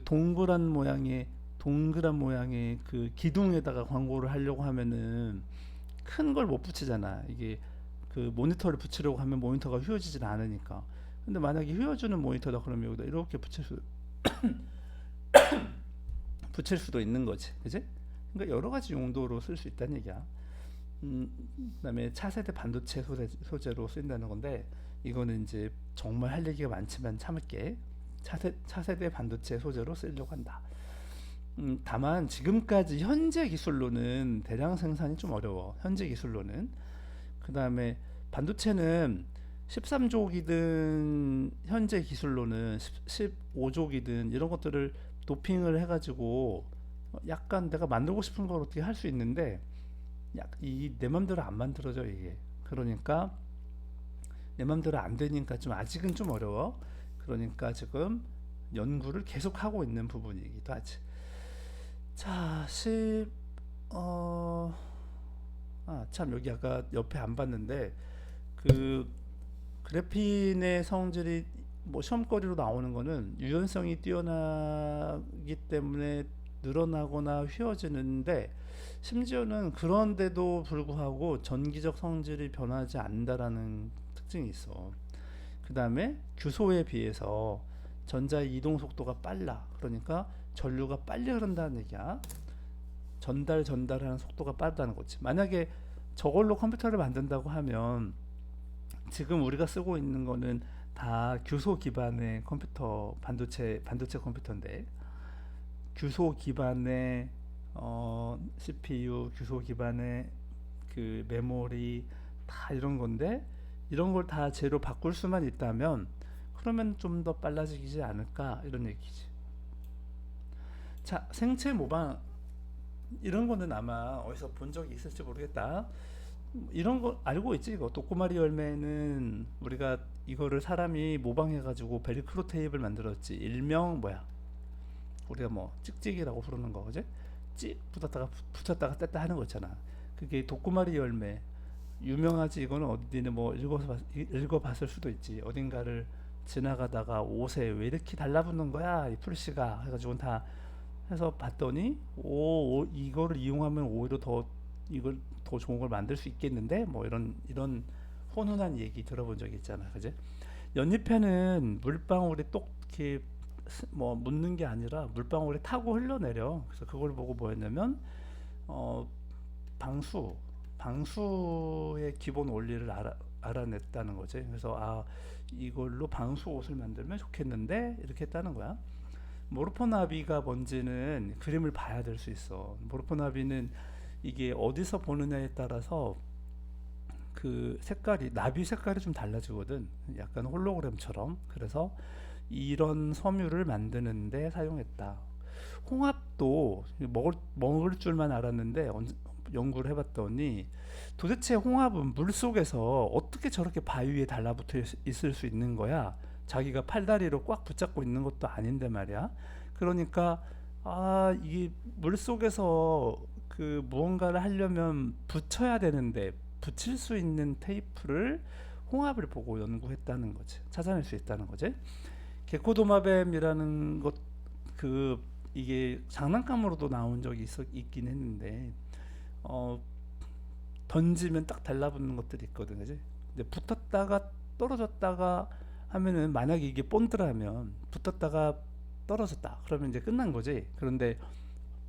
동그란 모양의 그 기둥에다가 광고를 하려고 하면은 큰 걸 못 붙이잖아. 이게 그 모니터를 붙이려고 하면 모니터가 휘어지진 않으니까. 근데 만약에 휘어주는 모니터다 그러면 여기다 이렇게 붙일 수도 있는 거지, 그지? 그러니까 여러 가지 용도로 쓸 수 있다는 얘기야. 그다음에 차세대 반도체 소재로 쓰인다는 건데 이거는 이제 정말 할 얘기가 많지만 참을게. 차세대 반도체 소재로 쓰려고 한다. 다만 지금까지 현재 기술로는 대량 생산이 좀 어려워. 현재 기술로는. 그다음에 반도체는 13족이든 현재 기술로는 15족이든 이런 것들을 도핑을 해가지고 약간 내가 만들고 싶은 걸 어떻게 할 수 있는데 내 맘대로 안 만들어져 이게. 그러니까 내 맘대로 안 되니까 좀 아직은 좀 어려워. 그러니까 지금 연구를 계속 하고 있는 부분이기도 하지. 자, 참 여기 아까 옆에 안 봤는데 그 그래핀의 성질이 뭐 시험거리로 나오는 거는 유연성이 뛰어나기 때문에 늘어나거나 휘어지는데 심지어는 그런데도 불구하고 전기적 성질이 변하지 않는다라는 특징이 있어. 그 다음에 규소에 비해서 전자의 이동 속도가 빨라. 그러니까 전류가 빨리 흐른다는 얘기야. 전달하는 속도가 빠르다는 거지. 만약에 저걸로 컴퓨터를 만든다고 하면 지금 우리가 쓰고 있는 거는 다 규소 기반의 반도체 컴퓨터인데 규소 기반의 CPU, 규소 기반의 그 메모리 다 이런 건데 이런 걸 다 재료 바꿀 수만 있다면 그러면 좀 더 빨라지지 않을까 이런 얘기지. 자, 생체 모방 이런 거는 아마 어디서 본 적이 있을지 모르겠다. 이런 거 알고 있지? 이거 도꼬마리 열매는 우리가 이거를 사람이 모방해가지고 벨크로 테이프를 만들었지. 일명 뭐야? 우리가 뭐 찍찍이라고 부르는 거, 그지? 찍 붙었다가 붙였다가 뗐다 하는 거 있잖아. 그게 도꼬마리 열매. 유명하지. 이거는 어디는 뭐 읽어봤을 수도 있지. 어딘가를 지나가다가 옷에 왜 이렇게 달라붙는 거야 이 풀씨가 해가지고 다 해서 봤더니 이거를 이용하면 오히려 더 이걸 더 좋은 걸 만들 수 있겠는데 뭐 이런 훈훈한 얘기 들어본 적이 있잖아, 그지? 연잎에는 물방울이 똑 이렇게 뭐 묻는 게 아니라 물방울이 타고 흘러내려. 그래서 그걸 보고 뭐 했냐면 어 방수 방수의 기본 원리를 알아냈다는 거지. 그래서 이걸로 방수 옷을 만들면 좋겠는데 이렇게 했다는 거야. 모르포나비가 뭔지는 그림을 봐야 될 수 있어. 모르포나비는 이게 어디서 보느냐에 따라서 그 색깔이 나비 색깔이 좀 달라지거든. 약간 홀로그램처럼. 그래서 이런 섬유를 만드는데 사용했다. 홍합도 먹을 줄만 알았는데 연구를 해봤더니 도대체 홍합은 물 속에서 어떻게 저렇게 바위에 달라붙어 있을 수 있는 거야? 자기가 팔다리로 꽉 붙잡고 있는 것도 아닌데 말이야. 그러니까 이게 물 속에서 그 무언가를 하려면 붙여야 되는데 붙일 수 있는 테이프를 홍합을 보고 연구했다는 거지. 찾아낼 수 있다는 거지. 게코도마뱀이라는 것 이게 장난감으로도 나온 적이 있긴 했는데 던지면 딱 달라붙는 것들이 있거든, 그지? 근데 붙었다가 떨어졌다가 하면은 만약에 이게 본드라면 붙었다가 떨어졌다 그러면 이제 끝난 거지. 그런데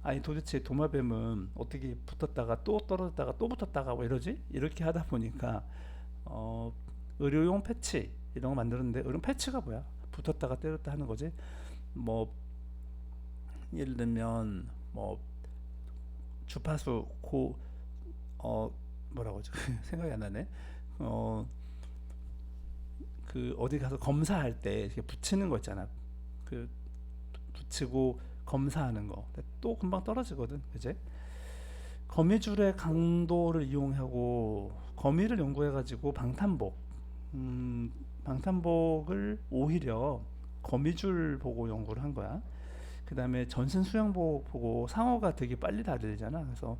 아니 도대체 도마뱀은 어떻게 붙었다가 또 떨어졌다가 또 붙었다가 뭐 이러지? 이렇게 하다 보니까 의료용 패치 이런 거 만드는데 의료용 패치가 뭐야? 붙었다가 때렸다 하는 거지. 뭐 예를 들면 뭐 주파수 뭐라고 하죠? 생각이 안 나네. 그 어디 가서 검사할 때 이렇게 붙이는 거 있잖아. 그 붙이고 검사하는 거. 또 금방 떨어지거든, 그제? 거미줄의 강도를 이용하고 거미를 연구해가지고 방탄복을 오히려 거미줄 보고 연구를 한 거야. 그 다음에 전신 수영복 보고 상어가 되게 빨리 달리잖아. 그래서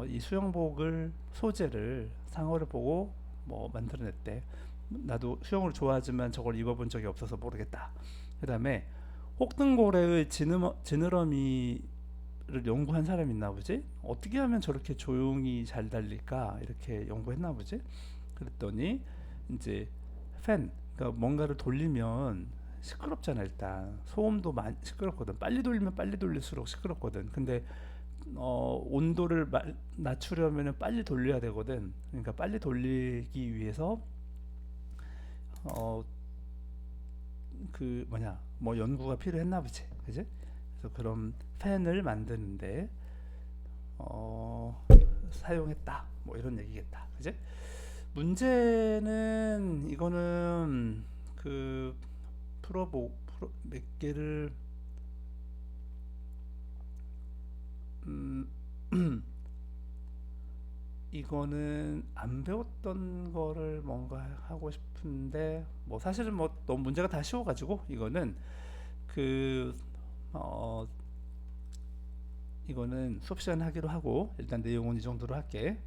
이 수영복을 소재를 상어를 보고 뭐 만들어냈대. 나도 수영을 좋아하지만 저걸 입어본 적이 없어서 모르겠다. 그 다음에 혹등고래의 지느러미를 연구한 사람이 있나 보지? 어떻게 하면 저렇게 조용히 잘 달릴까? 이렇게 연구했나 보지? 그랬더니 이제 그러니까 뭔가를 돌리면 시끄럽잖아. 일단 소음도 많이 시끄럽거든. 빨리 돌리면 빨리 돌릴수록 시끄럽거든. 근데 온도를 낮추려면 빨리 돌려야 되거든. 그러니까 빨리 돌리기 위해서 뭐 연구가 필요했나 보지, 그지? 그래서 그런 팬을 만드는데 사용했다, 뭐 이런 얘기겠다, 그지? 문제는 이거는 몇 개를 이거는 안 배웠던 거를 뭔가 하고 싶은데 뭐 사실은 뭐 너무 문제가 다 쉬워가지고 이거는 그 이거는 수업 시간 하기로 하고 일단 내용은 이 정도로 할게.